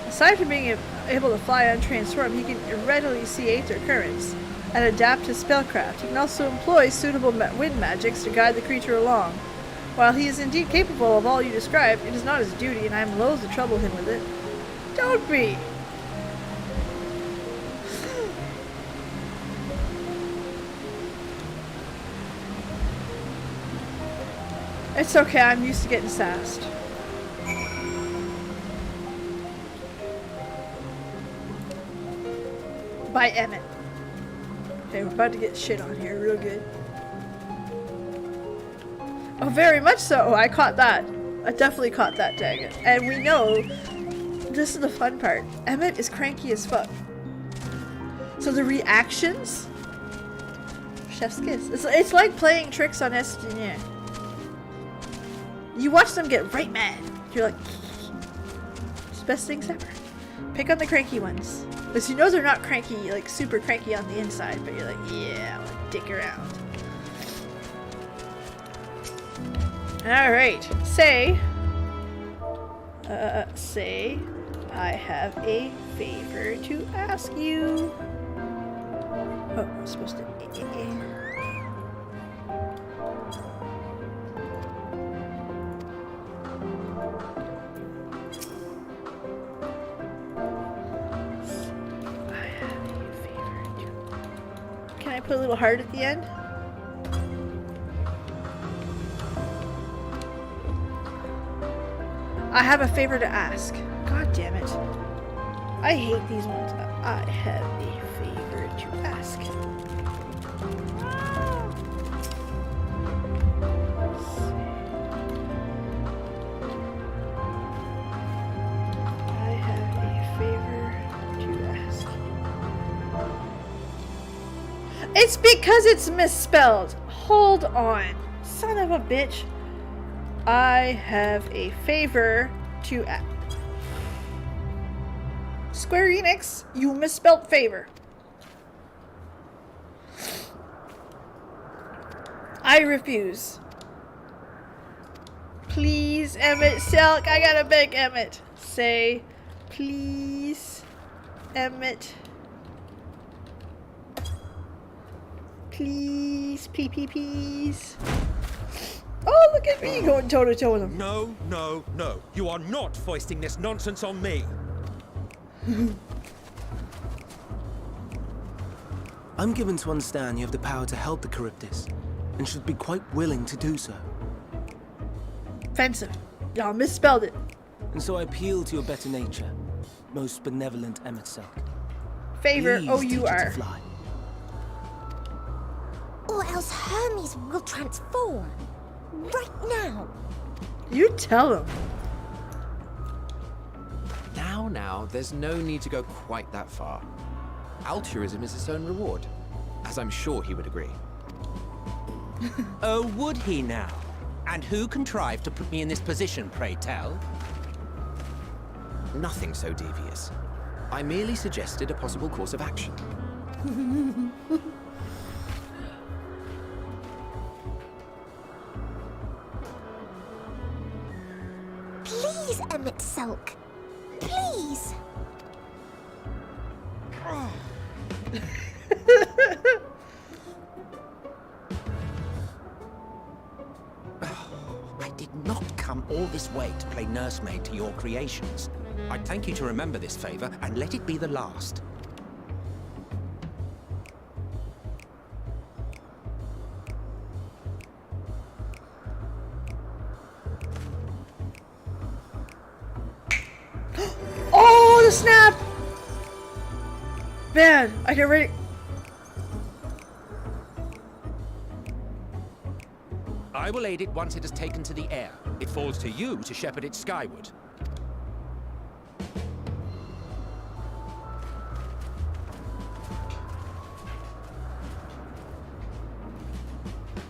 [SPEAKER 1] Aside from being able to fly untransformed, he can readily see aether currents and adapt his spellcraft. He can also employ suitable wind magics to guide the creature along. While he is indeed capable of all you described, it is not his duty, and I am loath to trouble him with it. Don't be! It's okay, I'm used to getting sassed. By Emmett. Okay, we're about to get shit on here real good. Oh, very much so. I caught that. I definitely caught that, Daggett. And we know, this is the fun part, Emmett is cranky as fuck. So the reactions? Chef's kiss. It's like playing tricks on Estinien. You watch them get right mad. You're like, it's the best things ever. Pick on the cranky ones. Because you know they're not cranky, like super cranky on the inside, but you're like, yeah, I want to dick around. Alright, say, I have a favor to ask you. Oh, I'm supposed to. I have a favor to. Can I put a little heart at the end? I have a favor to ask. God damn it. I hate these ones. I have a favor to ask. I have a favor to ask. It's because it's misspelled. Hold on. Son of a bitch. I have a favor to ask. Square Enix, you misspelled favor. I refuse. Please, Emmett Selk, I gotta beg Emmett. Say, please, Emmett. Please, please. Oh, look at me going toe to toe with him.
[SPEAKER 5] No, no, no. You are not foisting this nonsense on me.
[SPEAKER 2] I'm given to understand you have the power to help the Charybdis, and should be quite willing to do so.
[SPEAKER 1] Offensive. Y'all misspelled it.
[SPEAKER 2] And so I appeal to your better nature, most benevolent Emmett Selk.
[SPEAKER 1] Favor,
[SPEAKER 2] Please
[SPEAKER 1] oh
[SPEAKER 2] teach
[SPEAKER 1] you
[SPEAKER 2] it to
[SPEAKER 1] are.
[SPEAKER 2] fly.
[SPEAKER 3] Or else Hermes will transform. Right now.
[SPEAKER 1] You tell him.
[SPEAKER 4] Now, there's no need to go quite that far. Altruism is its own reward, as I'm sure he would agree.
[SPEAKER 5] Oh, would he now? And who contrived to put me in this position, pray tell?
[SPEAKER 4] Nothing so devious. I merely suggested a possible course of action.
[SPEAKER 3] Please, Emmett Selk. Please.
[SPEAKER 5] I did not come all this way to play nursemaid to your creations. I'd thank you to remember this favor and let it be the last.
[SPEAKER 1] Oh, the snap! Man, I can already.
[SPEAKER 5] I will aid it once it has taken to the air. It falls to you to shepherd it skyward.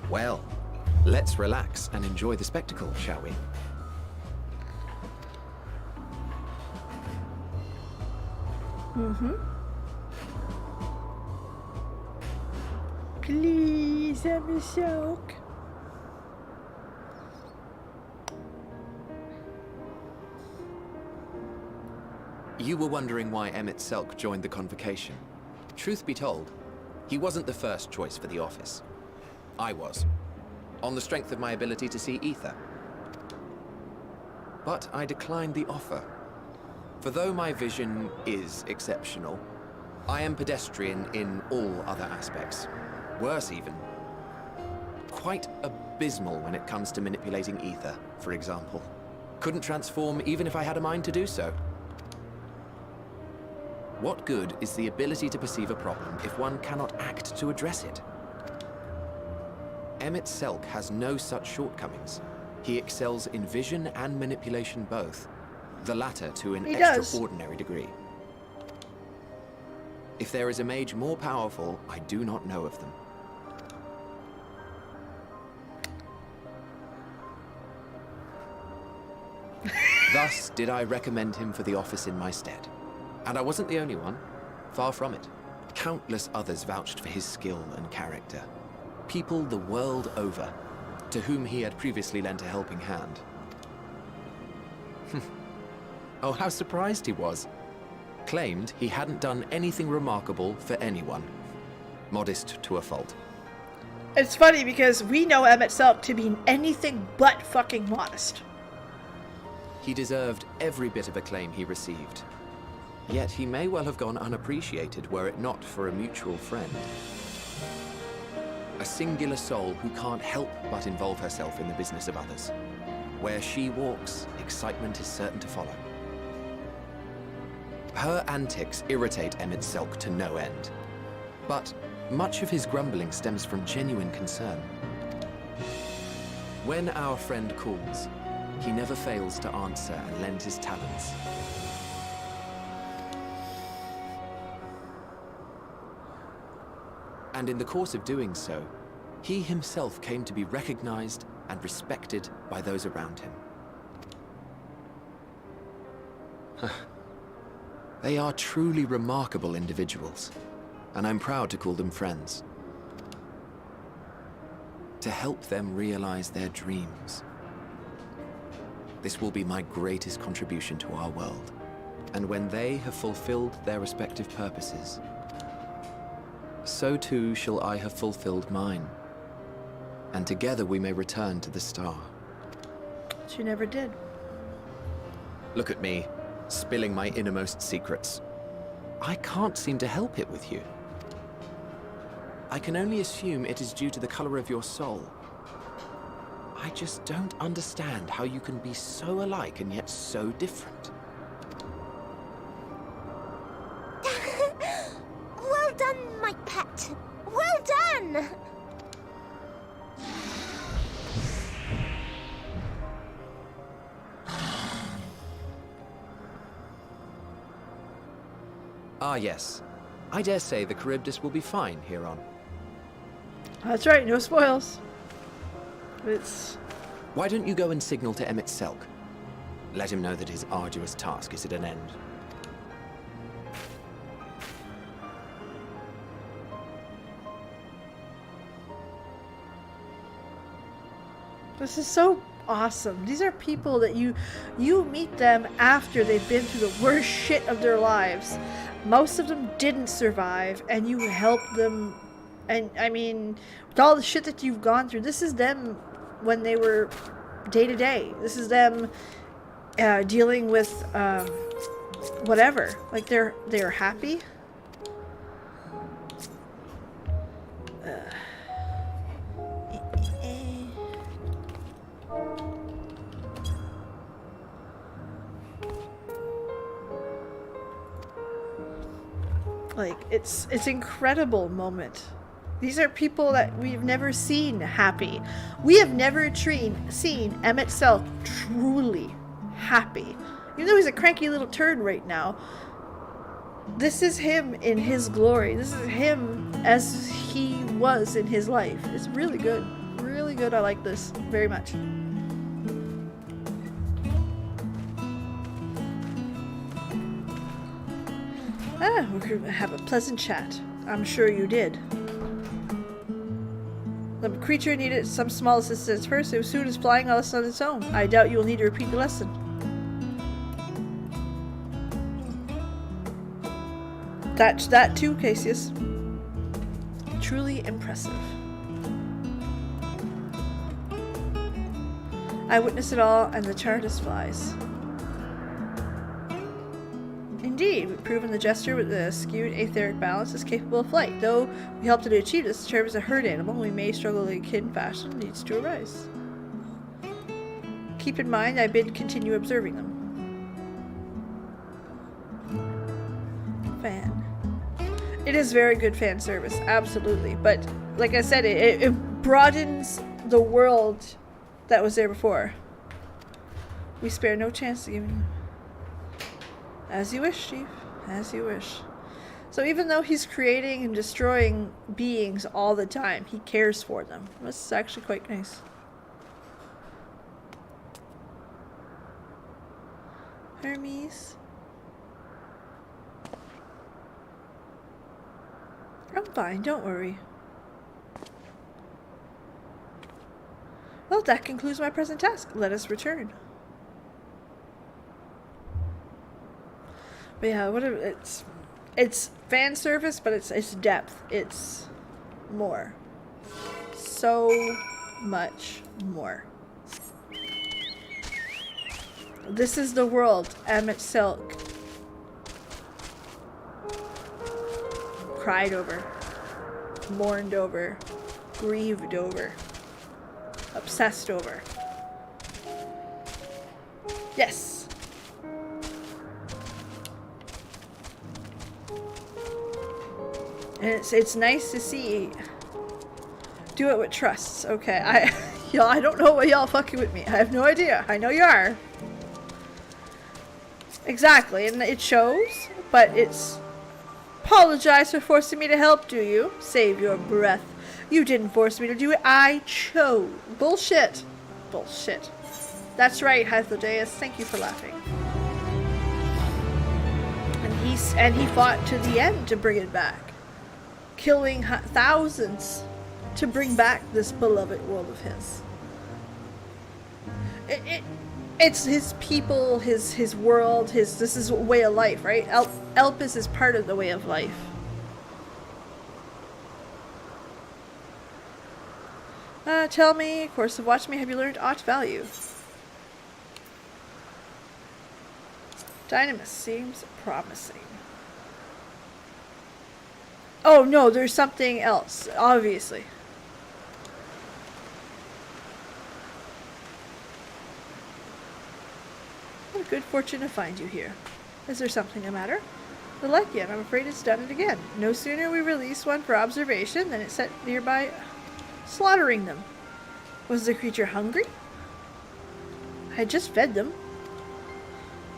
[SPEAKER 4] Well, let's relax and enjoy the spectacle, shall we?
[SPEAKER 1] Please, Emmett Selk.
[SPEAKER 4] You were wondering why Emmett Selk joined the convocation. Truth be told, he wasn't the first choice for the office. I was, on the strength of my ability to see ether. But I declined the offer. For though my vision is exceptional, I am pedestrian in all other aspects. Worse even. Quite abysmal when it comes to manipulating ether, for example. Couldn't transform even if I had a mind to do so. What good is the ability to perceive a problem if one cannot act to address it? Emmett Selk has no such shortcomings. He excels in vision and manipulation both, the latter to an extraordinary degree. If there is a mage more powerful, I do not know of them. Thus did I recommend him for the office in my stead. And I wasn't the only one. Far from it. Countless others vouched for his skill and character. People the world over, to whom he had previously lent a helping hand. Oh, how surprised he was. Claimed he hadn't done anything remarkable for anyone. Modest to a fault.
[SPEAKER 1] It's funny because we know Emmett Selk to be anything but fucking modest.
[SPEAKER 4] He deserved every bit of acclaim he received. Yet he may well have gone unappreciated were it not for a mutual friend. A singular soul who can't help but involve herself in the business of others. Where she walks, excitement is certain to follow. Her antics irritate Emmett Selk to no end. But much of his grumbling stems from genuine concern. When our friend calls, he never fails to answer and lend his talents. And in the course of doing so, he himself came to be recognized and respected by those around him. They are truly remarkable individuals, and I'm proud to call them friends. To help them realize their dreams. This will be my greatest contribution to our world. And when they have fulfilled their respective purposes, so too shall I have fulfilled mine. And together we may return to the star.
[SPEAKER 1] But you never did.
[SPEAKER 4] Look at me, spilling my innermost secrets. I can't seem to help it with you. I can only assume it is due to the color of your soul. I just don't understand how you can be so alike and yet so different.
[SPEAKER 3] Well done, my pet. Well done!
[SPEAKER 4] Ah, yes. I dare say the Charybdis will be fine here on.
[SPEAKER 1] That's right, no spoils. It's...
[SPEAKER 4] Why don't you go and signal to Emmett Selk? Let him know that his arduous task is at an end.
[SPEAKER 1] This is so awesome. These are people that you meet them after they've been through the worst shit of their lives. Most of them didn't survive, and you help them. And I mean, with all the shit that you've gone through, this is them when they were day to day. This is them dealing with whatever. Like they're happy. Like, it's incredible moment. These are people that we've never seen happy. We have never seen Emmett Selk truly happy. Even though he's a cranky little turd right now, this is him in his glory. This is him as he was in his life. It's really good. Really good. I like this very much. We're going to have a pleasant chat. I'm sure you did. The creature needed some small assistance first, as soon as flying on its own. I doubt you will need to repeat the lesson. That too, Cassius. Truly impressive. I witnessed it all, and the Chartist flies. Indeed, we've proven the Jester with the skewed etheric balance is capable of flight. Though we help to achieve this, the Cherub is a herd animal. We may struggle in kin fashion needs to arise. Keep in mind, I bid continue observing them. Fan. It is very good fan service, absolutely. But like I said, it broadens the world that was there before. We spare no chance to give you. As you wish, Chief. As you wish. So even though he's creating and destroying beings all the time, he cares for them. This is actually quite nice. Hermes. I'm fine, don't worry. Well, that concludes my present task. Let us return. But yeah, it's fan service, but it's depth. It's more. So much more. This is the world Emmett Silk cried over, mourned over, grieved over, obsessed over. Yes. And it's nice to see. Do it with trusts. Okay, I don't know why y'all fucking with me. I have no idea. I know you are. Exactly, and it shows, but it's... Apologize for forcing me to help, do you? Save your breath. You didn't force me to do it. I chose. Bullshit. Bullshit. That's right, Hythlodeus. Thank you for laughing. And he fought to the end to bring it back. Killing thousands to bring back this beloved world of his. It's his people, his world, this is a way of life, right? Elpis is part of the way of life. Tell me, course of watch me, have you learned aught value? Dynamis seems promising. Oh no, there's something else, obviously. What a good fortune to find you here. Is there something the matter? The Lechian, I'm afraid it's done it again. No sooner we release one for observation than it's set nearby slaughtering them. Was the creature hungry? I had just fed them.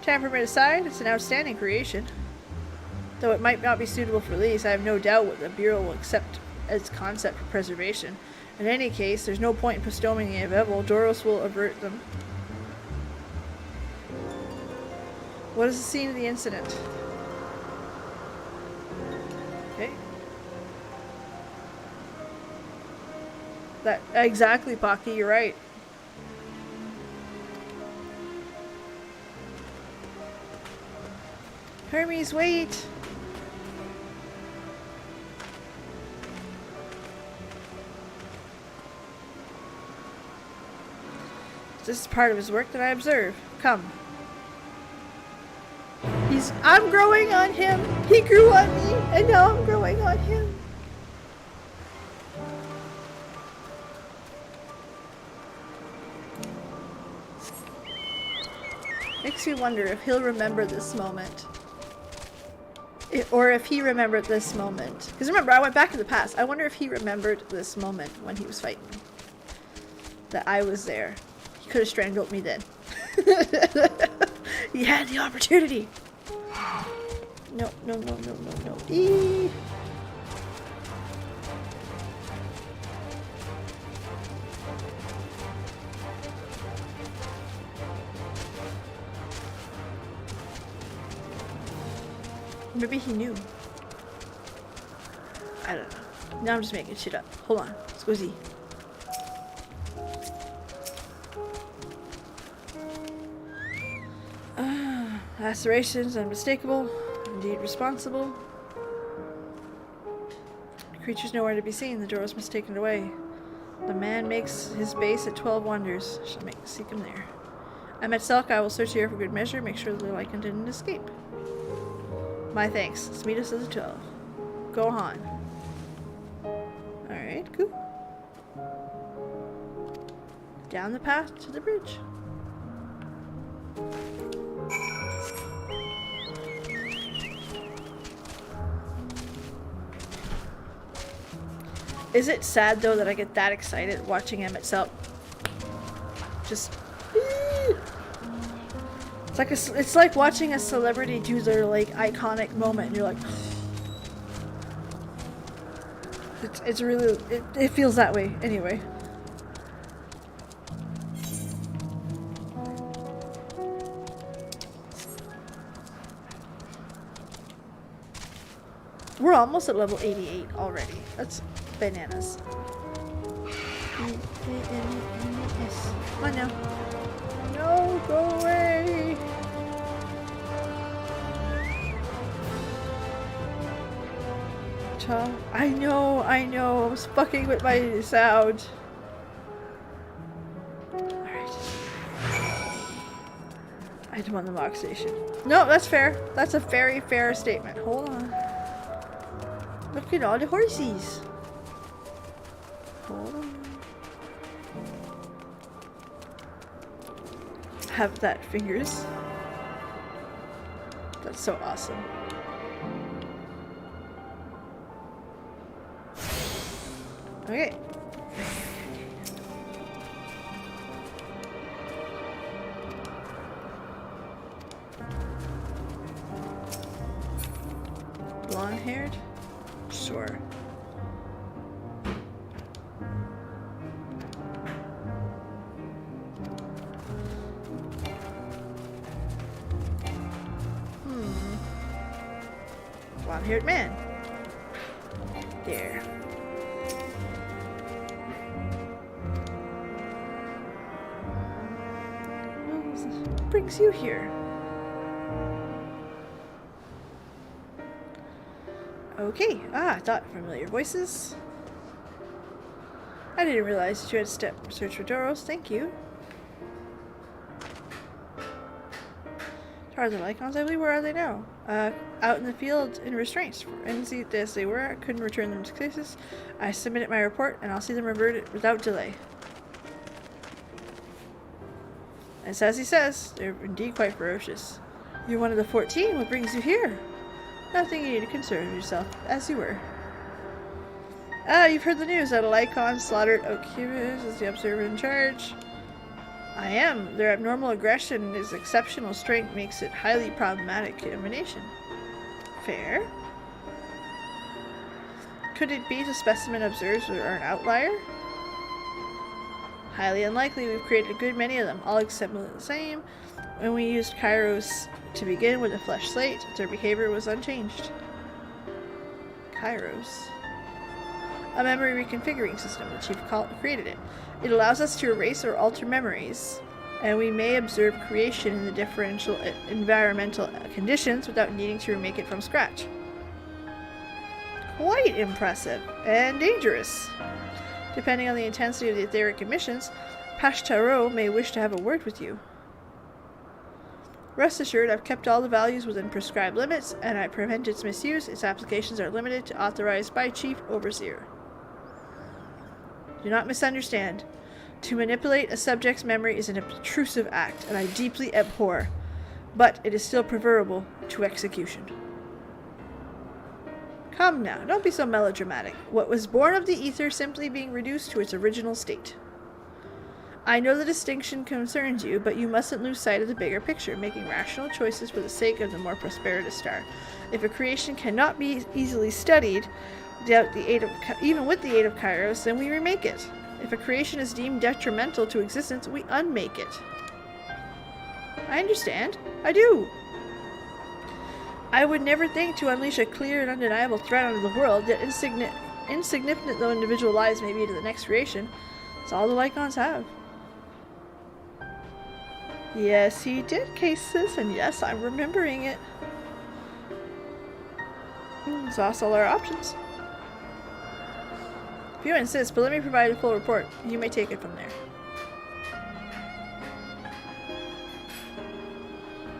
[SPEAKER 1] Time for me to decide. It's an outstanding creation. Though it might not be suitable for release, I have no doubt what the Bureau will accept as concept for preservation. In any case, there's no point in postponing the inevitable. Doros will avert them. What is the scene of the incident? Okay. That exactly, Pocky, you're right. Hermes, wait! This is part of his work that I observe. Come. I'm growing on him. He grew on me, and now I'm growing on him. Makes me wonder if he'll remember this moment. Or if he remembered this moment. Because remember, I went back in the past. I wonder if he remembered this moment when he was fighting me. That I was there. He could have strangled me then. He had the opportunity. No, no, no, no, no, no. Eee. Maybe he knew. I don't know. Now I'm just making shit up. Hold on. Squizzy. Lacerations unmistakable. Indeed responsible. The creature's nowhere to be seen. The door was mistaken away. The man makes his base at 12 Wonders. Shall seek him there. I'm at Selk. I will search here for good measure. Make sure the Lycan didn't escape. My thanks. Let's meet us at the 12. Go on. Alright, cool. Down the path to the bridge. Is it sad though that I get that excited watching him itself? Just it's like watching a celebrity do their like iconic moment and you're like it's really it feels that way anyway. We're almost at level 88 already. That's bananas. Come on now. No, go away. Huh? I know, I was fucking with my sound. Alright. Item on the mock station. No, that's fair. That's a very fair statement. Hold on. Look at all the horsies. Hold on. Have that fingers. That's so awesome. Okay. Blonde-haired? Sure. Blonde-haired man. There. What brings you here? Okay. I thought familiar voices. I didn't realize that you had search for Doros. Thank you. Are the Lycons, I believe? Where are they now? Out in the field in restraints. And see as they were, I couldn't return them to cases. I submitted my report, and I'll see them reverted without delay. And as he says, they're indeed quite ferocious. You're one of the 14. What brings you here? Nothing you need to concern yourself, as you were. You've heard the news that a Lycon slaughtered Okimus as the observer in charge. I am. Their abnormal aggression and his exceptional strength makes it highly problematic combination. Fair. Could it be the specimen observers are an outlier? Highly unlikely. We've created a good many of them, all except the same. When we used Kairos to begin with a flesh slate, their behavior was unchanged. Kairos. A memory reconfiguring system. The chief created it. It allows us to erase or alter memories, and we may observe creation in the differential environmental conditions without needing to remake it from scratch. Quite impressive and dangerous. Depending on the intensity of the etheric emissions, Pashtaro may wish to have a word with you. Rest assured, I've kept all the values within prescribed limits, and I prevent its misuse. Its applications are limited to authorized by Chief Overseer. Do not misunderstand. To manipulate a subject's memory is an obtrusive act, and I deeply abhor, but it is still preferable to execution. Come now, don't be so melodramatic. What was born of the ether simply being reduced to its original state. I know the distinction concerns you, but you mustn't lose sight of the bigger picture, making rational choices for the sake of the more prosperous star. If a creation cannot be easily studied, without the aid of, even with the aid of Kairos, then we remake it. If a creation is deemed detrimental to existence, we unmake it. I understand. I do. I would never think to unleash a clear and undeniable threat onto the world, yet insignificant though individual lives may be to the next creation. It's all the Lycons have. Yes, he did, cases, and yes, I'm remembering it. Exhaust all our options. If you insist, but let me provide a full report. You may take it from there.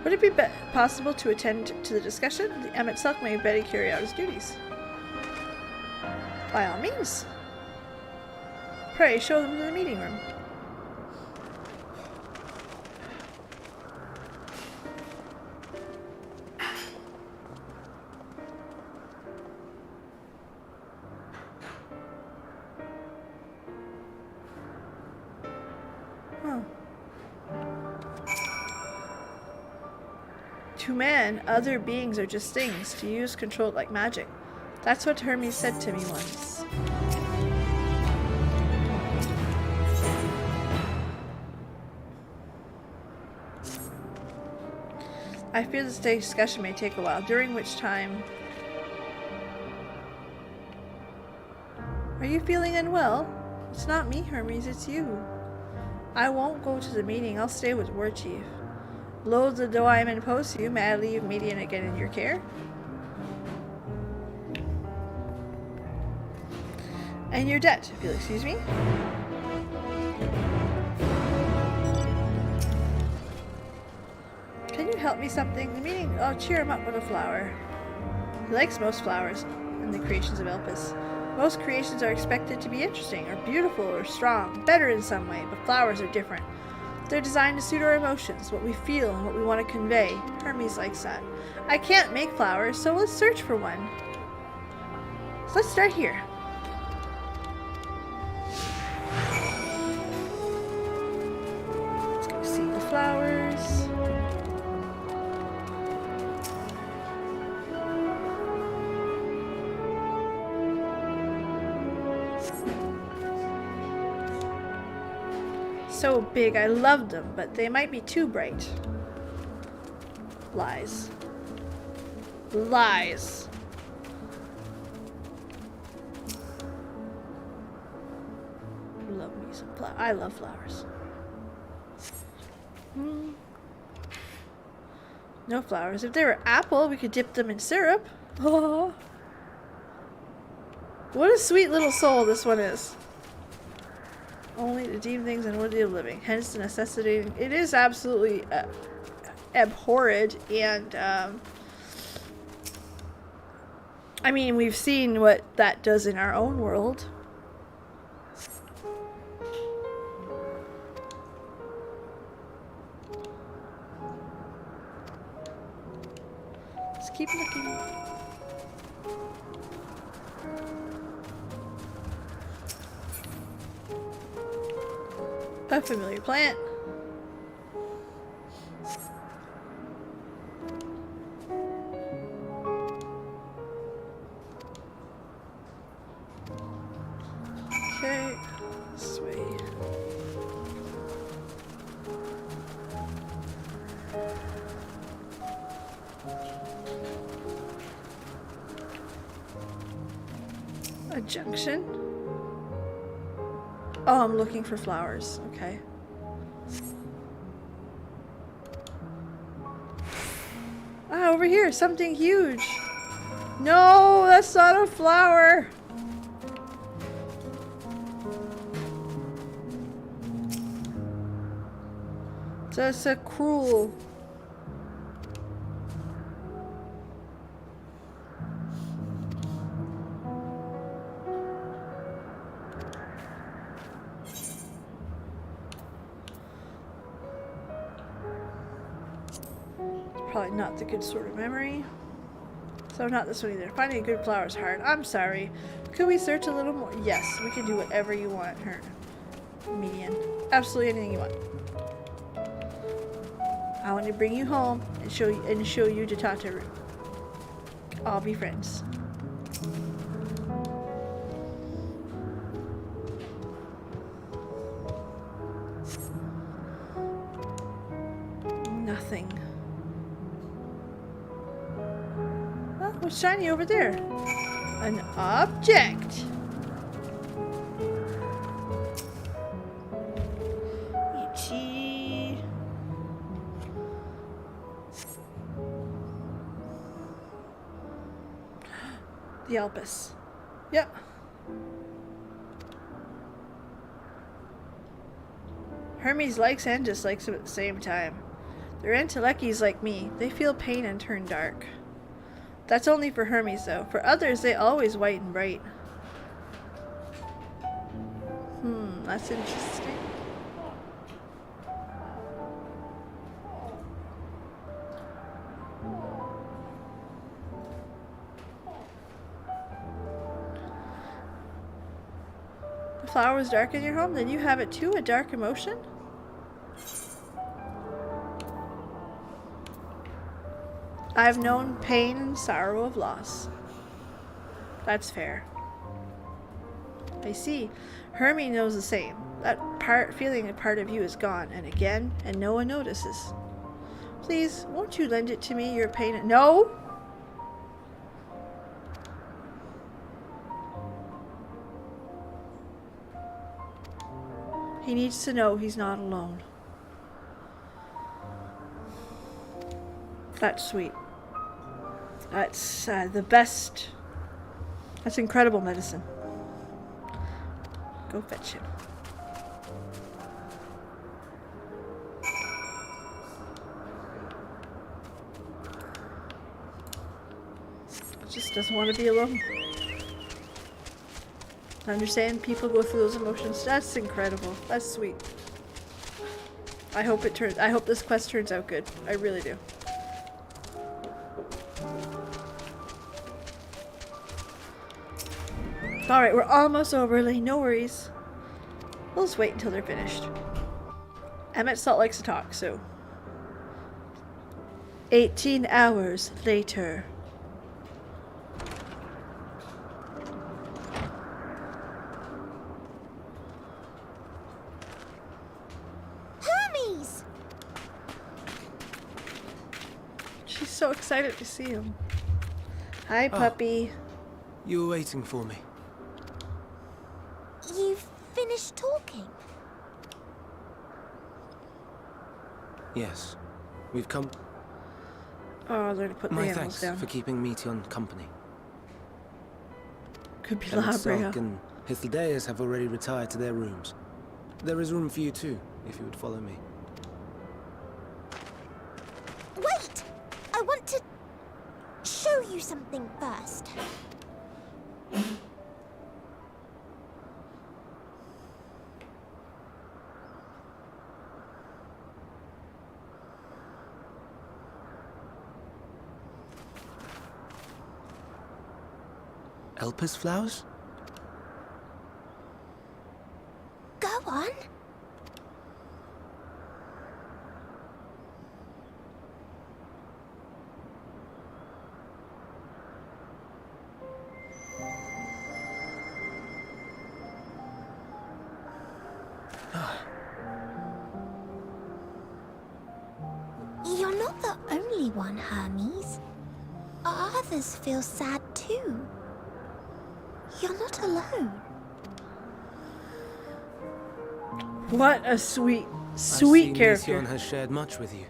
[SPEAKER 1] Would it be possible to attend to the discussion? The Emet may better carry out his duties. By all means. Pray, show them to the meeting room. To man, other beings are just things, to use controlled like magic. That's what Hermes said to me once. I fear this discussion may take a while, during which time... Are you feeling unwell? It's not me, Hermes, it's you. I won't go to the meeting, I'll stay with Warchief. Loath though I am imposed to you, may I leave Median again in your care? And your debt, if you'll excuse me. Can you help me something? The meeting, I'll cheer him up with a flower. He likes most flowers in the creations of Elpis. Most creations are expected to be interesting, or beautiful, or strong, better in some way, but flowers are different. They're designed to suit our emotions, what we feel, and what we want to convey. Hermes likes that. I can't make flowers, so let's search for one. So let's start here. Let's go see the flowers. So big, I love them, but they might be too bright. Lies. Lies. Love me some flowers. I love flowers. No flowers. If they were apple, we could dip them in syrup. Oh. What a sweet little soul this one is. Only to deem things unworthy of living. Hence the necessity. It is absolutely abhorred, and I mean, we've seen what that does in our own world. Let's keep looking. A familiar plant. Okay, this way. A junction. Oh, I'm looking for flowers. Okay. Ah, over here, something huge. No, that's not a flower. That's a cruel. Probably not the good sort of memory. So not this one either. Finding a good flower is hard. I'm sorry. Could we search a little more? Yes, we can do whatever you want, her median. Absolutely anything you want. I want to bring you home and show you to Tataru. I'll be friends. Nothing. Oh, what's shiny over there? An object. Ichi. The Elpis. Yep. Hermes likes and dislikes him at the same time. They're intellecties like me. They feel pain and turn dark. That's only for Hermes, though. For others, they always white and bright. That's interesting. The flower was dark in your home? Then you have it too, a dark emotion? I've known pain and sorrow of loss. That's fair. I see. Hermie knows the same. That feeling a part of you is gone, and again, and no one notices. Please, won't you lend it to me, your pain? No! He needs to know he's not alone. That's sweet. That's the best. That's incredible medicine. go fetch him. Just doesn't want to be alone. I understand people go through those emotions. That's incredible. That's sweet. I hope this quest turns out good. I really do. Alright, we're almost over, Lee. No worries. We'll just wait until they're finished. Emmett Salt likes to talk, so. 18 hours later.
[SPEAKER 3] Hermes!
[SPEAKER 1] She's so excited to see him. Hi, puppy.
[SPEAKER 2] You were waiting for me.
[SPEAKER 3] You've finished talking?
[SPEAKER 2] Yes. We've come.
[SPEAKER 1] Oh, they're gonna put the
[SPEAKER 2] My
[SPEAKER 1] animals
[SPEAKER 2] thanks
[SPEAKER 1] down.
[SPEAKER 2] for keeping Meteon company.
[SPEAKER 1] Could be
[SPEAKER 2] Emmett
[SPEAKER 1] Labria.
[SPEAKER 2] Salk and Hythlodaeus have already retired to their rooms. There is room for you too, if you would follow me.
[SPEAKER 3] Wait! I want to show you something first.
[SPEAKER 2] Elpis flowers?
[SPEAKER 3] Go on. You're not the only one, Hermes. Others feel sad too. You're not alone.
[SPEAKER 1] What a sweet,
[SPEAKER 2] I
[SPEAKER 1] sweet
[SPEAKER 2] see
[SPEAKER 1] character.
[SPEAKER 2] Meteon has shared much with you.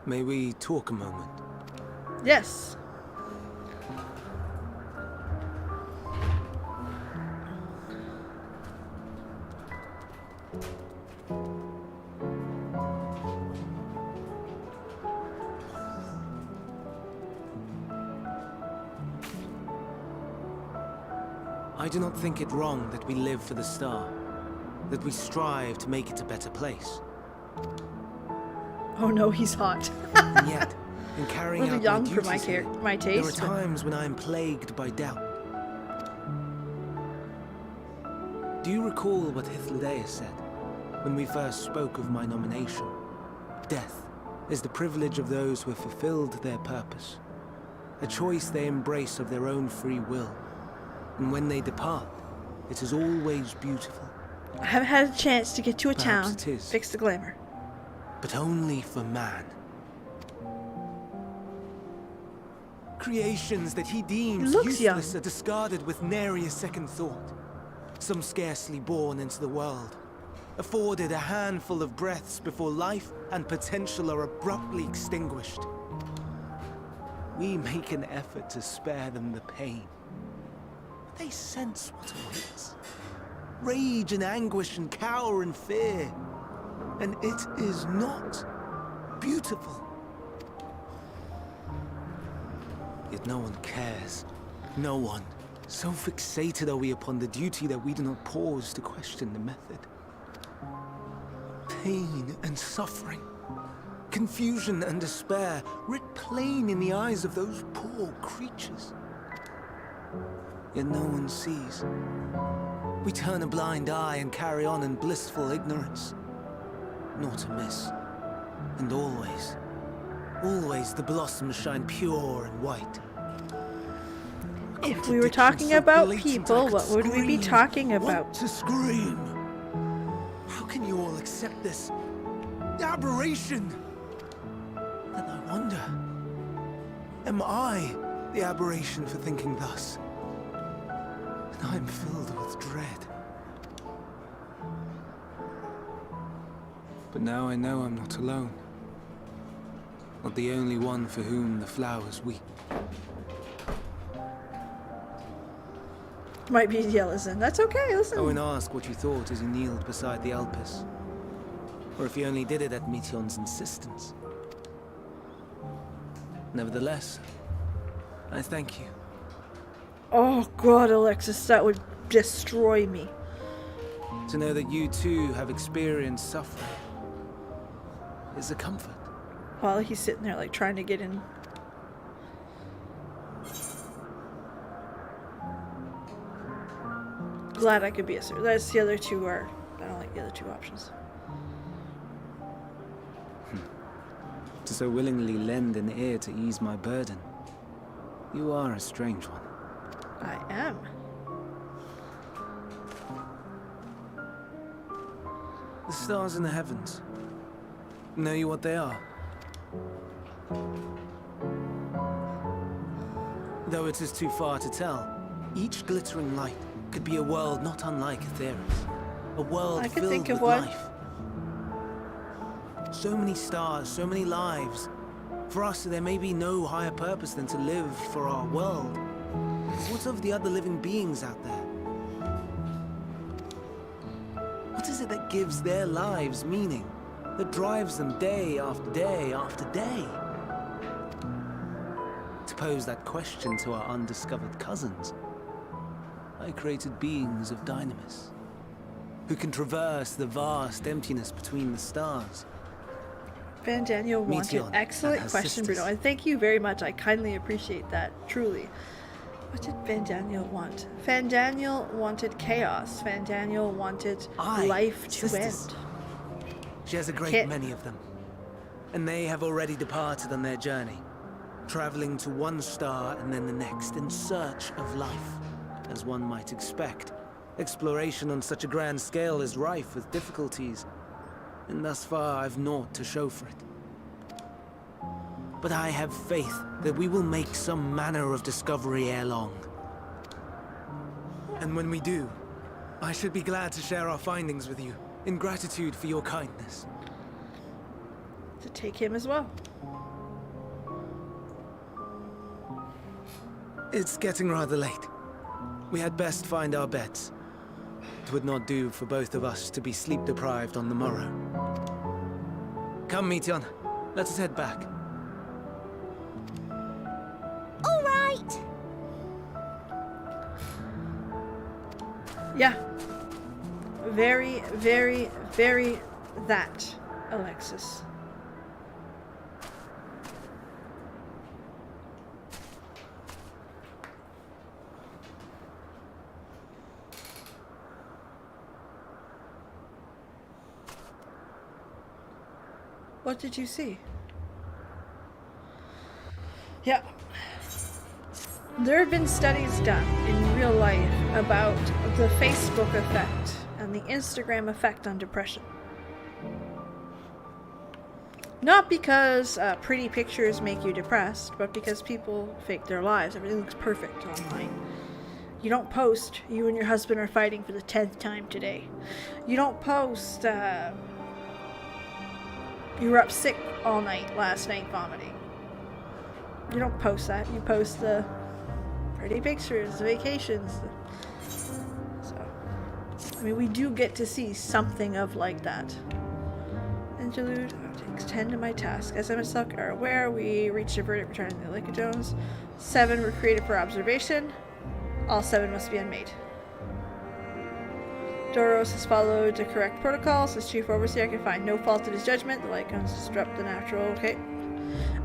[SPEAKER 2] May we talk a moment?
[SPEAKER 1] Yes.
[SPEAKER 2] I do not think it wrong that we live for the star, that we strive to make it a better place.
[SPEAKER 1] Oh no, he's hot.
[SPEAKER 2] And yet, in carrying
[SPEAKER 1] A little
[SPEAKER 2] out
[SPEAKER 1] young
[SPEAKER 2] my
[SPEAKER 1] for
[SPEAKER 2] duties here,
[SPEAKER 1] my
[SPEAKER 2] there are
[SPEAKER 1] taste. but-
[SPEAKER 2] times when I am plagued by doubt. Do you recall what Hythlodaeus said when we first spoke of my nomination? Death is the privilege of those who have fulfilled their purpose, a choice they embrace of their own free will. And when they depart, it is always beautiful,
[SPEAKER 1] I haven't had a chance to get to a
[SPEAKER 2] Perhaps
[SPEAKER 1] town.
[SPEAKER 2] it is.
[SPEAKER 1] Fix the glamour.
[SPEAKER 2] but only for man. Creations that he deems
[SPEAKER 1] He looks
[SPEAKER 2] useless
[SPEAKER 1] young.
[SPEAKER 2] are discarded with nary a second thought. Some scarcely born into the world, afforded a handful of breaths before life and potential are abruptly extinguished. We make an effort to spare them the pain. But they sense what awaits. Rage and anguish and cower and fear. And it is not beautiful. Yet no one cares. No one. So fixated are we upon the duty that we do not pause to question the method. Pain and suffering, confusion and despair, writ plain in the eyes of those poor creatures. Yet no one sees. We turn a blind eye and carry on in blissful ignorance. Not amiss. And always, always the blossoms shine pure and white.
[SPEAKER 1] If we were talking about people, what would we be talking about?
[SPEAKER 2] Want to scream. How can you all accept this aberration? And I wonder, am I the aberration for thinking thus. And I'm filled with dread. But now I know I'm not alone. Not the only one for whom the flowers weep.
[SPEAKER 1] Might be jealous, and that's okay, listen.
[SPEAKER 2] Owen asked what you thought as you kneeled beside the Alpes. Or if you only did it at Meteon's insistence. Nevertheless, I thank you.
[SPEAKER 1] Oh god, Alexis, that would destroy me.
[SPEAKER 2] To know that you too have experienced suffering is a comfort.
[SPEAKER 1] While he's sitting there like trying to get in. Glad I could be a sir. That's the other two are. I don't like the other two options.
[SPEAKER 2] To so willingly lend an ear to ease my burden. You are a strange one.
[SPEAKER 1] I am.
[SPEAKER 2] The stars in the heavens. Know you what they are? Though it is too far to tell, each glittering light could be a world not unlike Aetheris. A world
[SPEAKER 1] I could
[SPEAKER 2] filled
[SPEAKER 1] think of
[SPEAKER 2] with
[SPEAKER 1] one.
[SPEAKER 2] life. So many stars, so many lives. For us, there may be no higher purpose than to live for our world. What of the other living beings out there? What is it that gives their lives meaning? That drives them day after day after day? To pose that question to our undiscovered cousins, I created beings of dynamis, who can traverse the vast emptiness between the stars.
[SPEAKER 1] Van Daniel wanted
[SPEAKER 2] Meteon
[SPEAKER 1] excellent
[SPEAKER 2] and her
[SPEAKER 1] question,
[SPEAKER 2] sisters.
[SPEAKER 1] Bruno, and thank you very much. I kindly appreciate that, truly. What did Van Daniel want? Van Daniel wanted chaos. Van Daniel wanted life to
[SPEAKER 2] sisters.
[SPEAKER 1] end.
[SPEAKER 2] She has a great
[SPEAKER 1] Kit.
[SPEAKER 2] many of them, and they have already departed on their journey, traveling to one star and then the next in search of life, as one might expect. Exploration on such a grand scale is rife with difficulties, and thus far I've naught to show for it. But I have faith that we will make some manner of discovery ere long. And when we do, I should be glad to share our findings with you, in gratitude for your kindness.
[SPEAKER 1] To take him as well.
[SPEAKER 2] It's getting rather late. We had best find our beds. It would not do for both of us to be sleep-deprived on the morrow. Come, Meteon. Let us head back.
[SPEAKER 3] All right.
[SPEAKER 1] Yeah. Very, very, very that, Alexis. What did you see? Yeah. There have been studies done in real life about the Facebook effect and the Instagram effect on depression. Not because pretty pictures make you depressed, but because people fake their lives. Everything looks perfect online. You don't post, you and your husband are fighting for the 10th time today. You don't post, you were up sick all night last night vomiting. You don't post that. You post the pretty pictures, the vacations. So, I mean, we do get to see something of like that. Interlude. Takes 10 to my task. As I myself are aware, we reached a verdict returning the Lycodones. 7 were created for observation. All 7 must be unmade. Doros has followed the correct protocols. As chief overseer, I can find no fault in his judgment. The Lycones disrupt the natural. Okay.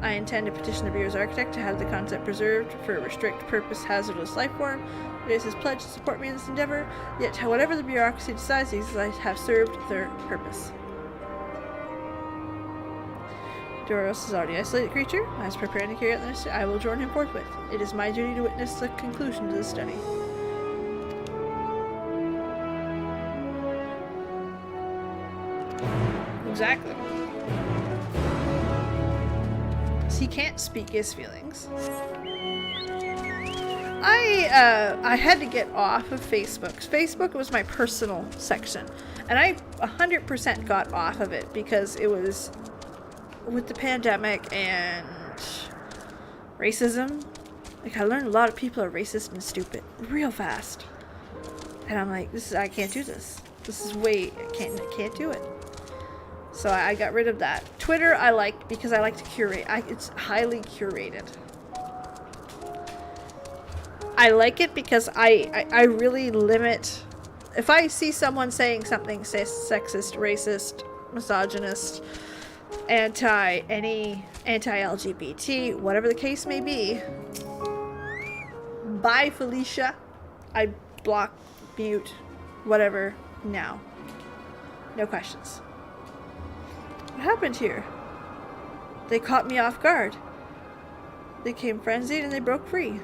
[SPEAKER 1] I intend to petition the Bureau's architect to have the concept preserved for a restrict purpose hazardous life form. It is his pledge to support me in this endeavor. Yet, whatever the bureaucracy decides, these have served their purpose. Doros is already an isolated creature. As preparing to carry out the necessary, I will join him forthwith. It is my duty to witness the conclusion to the study. Exactly. So he can't speak his feelings. I had to get off of Facebook. Facebook was my personal section, and I 100% got off of it because it was with the pandemic and racism. Like, I learned a lot of people are racist and stupid real fast, and I'm like, I can't do this. This is I can't do it. So I got rid of that. Twitter I like because I like to curate. It's highly curated. I like it because I really limit. If I see someone saying something sexist, racist, misogynist, anti-LGBT, whatever the case may be, bye Felicia. I block, mute, whatever now. No questions. What happened here? They caught me off guard. They came frenzied and they broke free.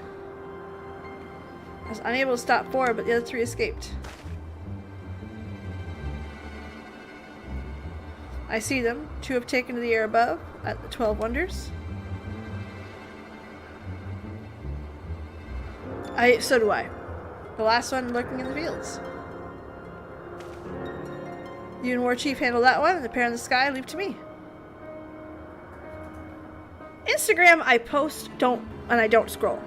[SPEAKER 1] I was unable to stop 4, but the other 3 escaped. I see them. 2 have taken to the air above at the 12 Wonders. So do I. The last one lurking in the fields. You and Warchief handle that one, and the pair in the sky leave to me. Instagram, I post, and I don't scroll.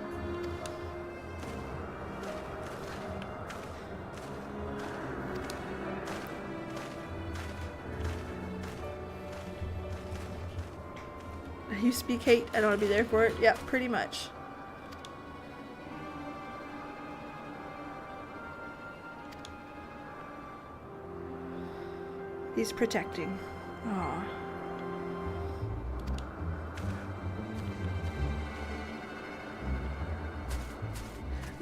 [SPEAKER 1] You speak hate, I don't want to be there for it. Yeah, pretty much. He's protecting. Aww.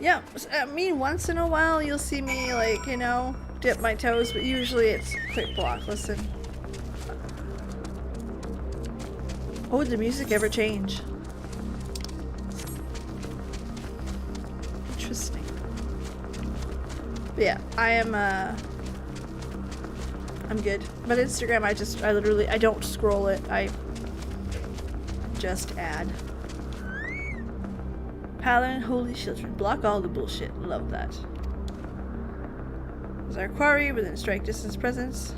[SPEAKER 1] Yeah, I mean, once in a while you'll see me, like, you know, dip my toes, but usually it's quick block. Listen. Oh, did the music ever change? Interesting. But yeah, I'm good. But Instagram, I don't scroll it. I just add. Paladin, Holy Children. Block all the bullshit. Love that. There's our quarry within strike distance presence.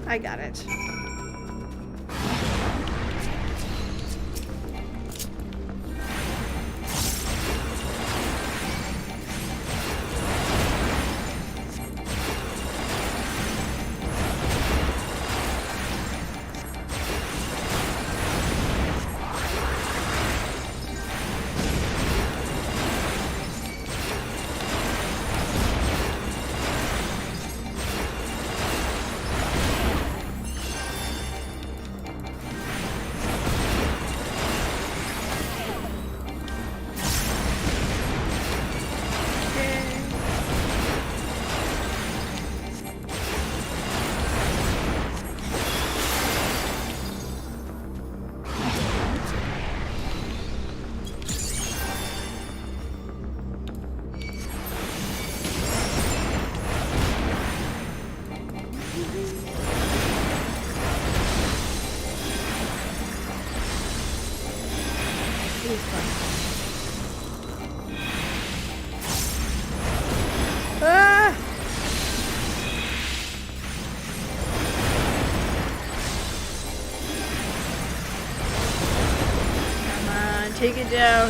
[SPEAKER 1] I got it. Ah! Come on, take it down.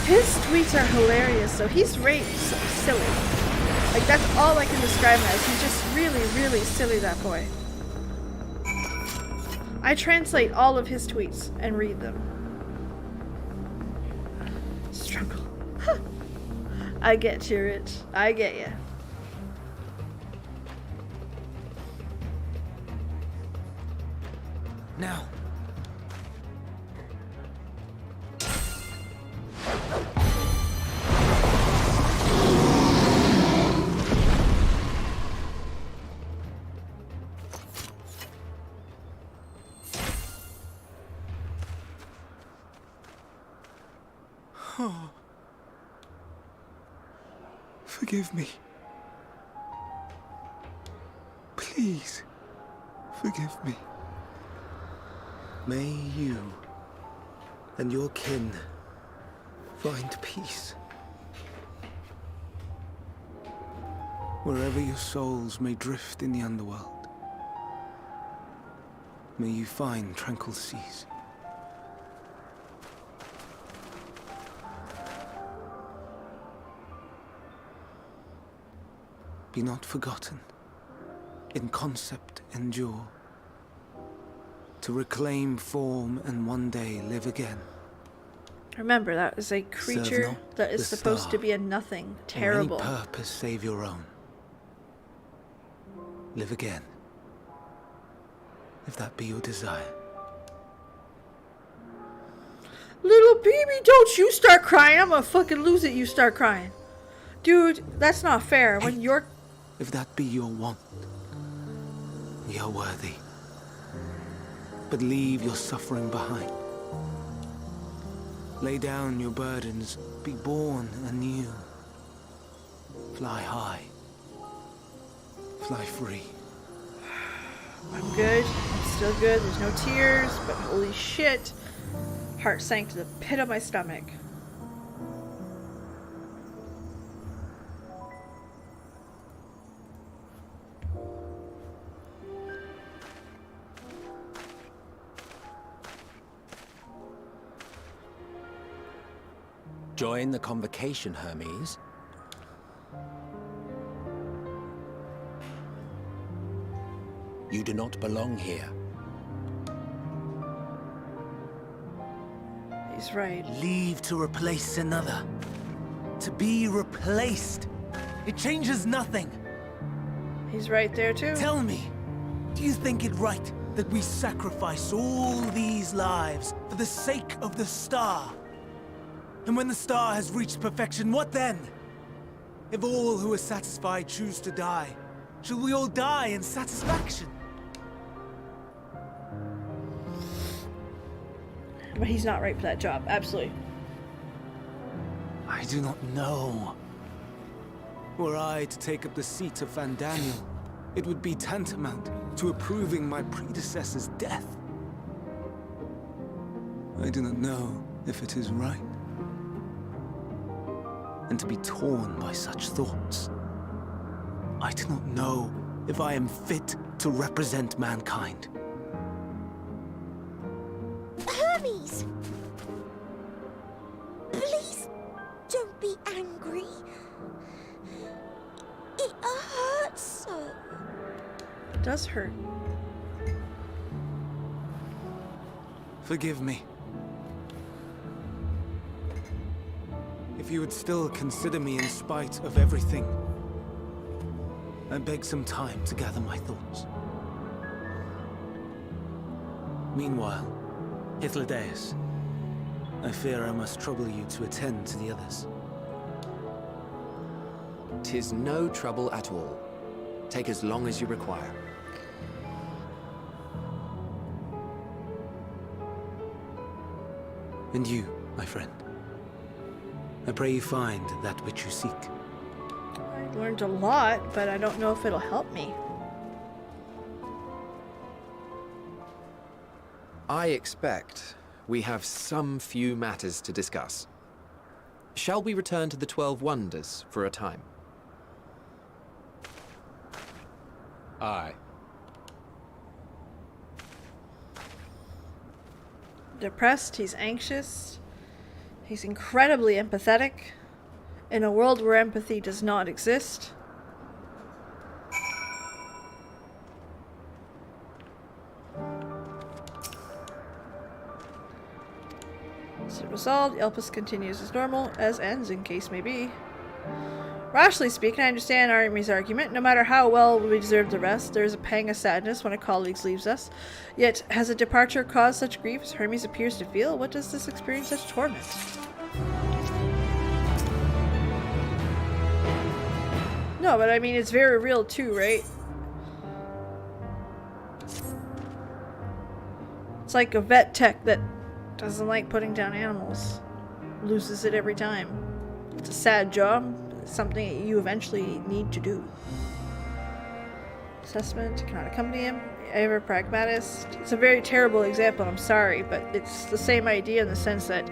[SPEAKER 1] His tweets are hilarious, so he's so silly. Like, that's all I can describe him as. He's just really, really silly, that boy. I translate all of his tweets and read them. Struggle. I get you, Rich. I get you.
[SPEAKER 2] Now.
[SPEAKER 7] Forgive me.
[SPEAKER 2] Please, forgive me. May you and your kin find peace. Wherever your souls may drift in the underworld, may you find tranquil seas. Be not forgotten. In concept endure. To reclaim form and one day live again.
[SPEAKER 1] Remember, that is a creature that is supposed to be a nothing. Terrible.
[SPEAKER 2] For any purpose save your own. Live again. If that be your desire.
[SPEAKER 1] Little baby, don't you start crying. I'm gonna fucking lose it, you start crying. Dude, that's not fair. When you're...
[SPEAKER 2] If that be your want, we are worthy. But leave your suffering behind. Lay down your burdens, be born anew. Fly high. Fly free.
[SPEAKER 1] I'm good. I'm still good. There's no tears, but holy shit. Heart sank to the pit of my stomach.
[SPEAKER 5] Join the convocation, Hermes. You do not belong here.
[SPEAKER 1] He's right.
[SPEAKER 2] Leave to replace another. To be replaced. It changes nothing.
[SPEAKER 1] He's right there too.
[SPEAKER 2] Tell me, do you think it right that we sacrifice all these lives for the sake of the star? And when the star has reached perfection, what then? If all who are satisfied choose to die, shall we all die in satisfaction?
[SPEAKER 1] But he's not right for that job. Absolutely.
[SPEAKER 2] I do not know. Were I to take up the seat of Van Daniel, it would be tantamount to approving my predecessor's death. I do not know if it is right. And to be torn by such thoughts, I do not know if I am fit to represent mankind.
[SPEAKER 3] Hermes! Please don't be angry. It hurts so.
[SPEAKER 1] It does hurt.
[SPEAKER 2] Forgive me. If you would still consider me in spite of everything, I beg some time to gather my thoughts. Meanwhile, Hythlodaeus, I fear I must trouble you to attend to the others.
[SPEAKER 4] 'Tis no trouble at all. Take as long as you require.
[SPEAKER 2] And you, my friend, I pray you find that which you seek.
[SPEAKER 1] I learned a lot, but I don't know if it'll help me.
[SPEAKER 4] I expect we have some few matters to discuss. Shall we return to the 12 Wonders for a time?
[SPEAKER 5] Aye.
[SPEAKER 1] Depressed, he's anxious, he's incredibly empathetic in a world where empathy does not exist. As a result, Elpis continues as normal, as ends in case may be. Rationally speaking, I understand Artemis' argument. No matter how well we deserve the rest, there is a pang of sadness when a colleague leaves us. Yet, has a departure caused such grief as Hermes appears to feel? What does this experience such torment? No, but I mean, it's very real too, right? It's like a vet tech that doesn't like putting down animals. Loses it every time. It's a sad job. Something that you eventually need to do. Assessment, cannot accompany him. Ever pragmatist. It's a very terrible example, I'm sorry, but it's the same idea in the sense that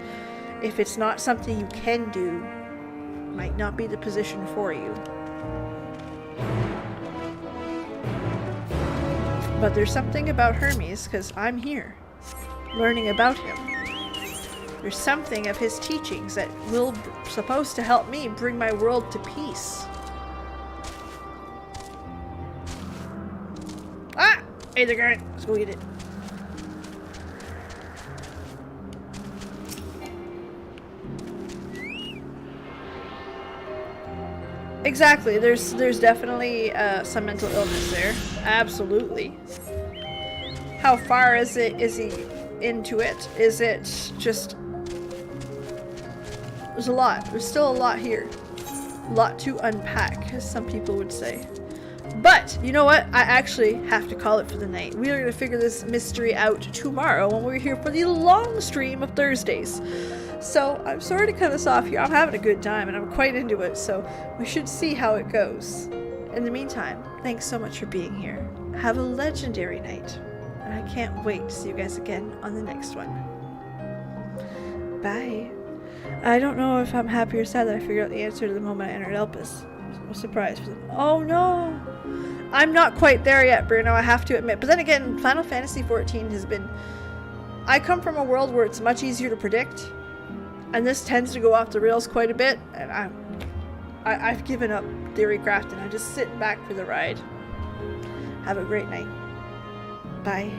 [SPEAKER 1] if it's not something you can do, might not be the position for you. But there's something about Hermes, because I'm here, learning about him. There's something of his teachings that will supposed to help me bring my world to peace. Ah! Hey there, Garrett. Let's go get it. Exactly. There's definitely some mental illness there. Absolutely. How far is he into it? Is it just... There's a lot. There's still a lot here. A lot to unpack, as some people would say. But, you know what? I actually have to call it for the night. We are going to figure this mystery out tomorrow when we're here for the long stream of Thursdays. So, I'm sorry to cut us off here. I'm having a good time and I'm quite into it, so we should see how it goes. In the meantime, thanks so much for being here. Have a legendary night. And I can't wait to see you guys again on the next one. Bye. I don't know if I'm happy or sad that I figured out the answer to the moment I entered Elpis. I was surprised for them. Oh no! I'm not quite there yet, Bruno, I have to admit. But then again, Final Fantasy XIV has been... I come from a world where it's much easier to predict. And this tends to go off the rails quite a bit. And I've given up theory crafting. I'm just sitting back for the ride. Have a great night. Bye.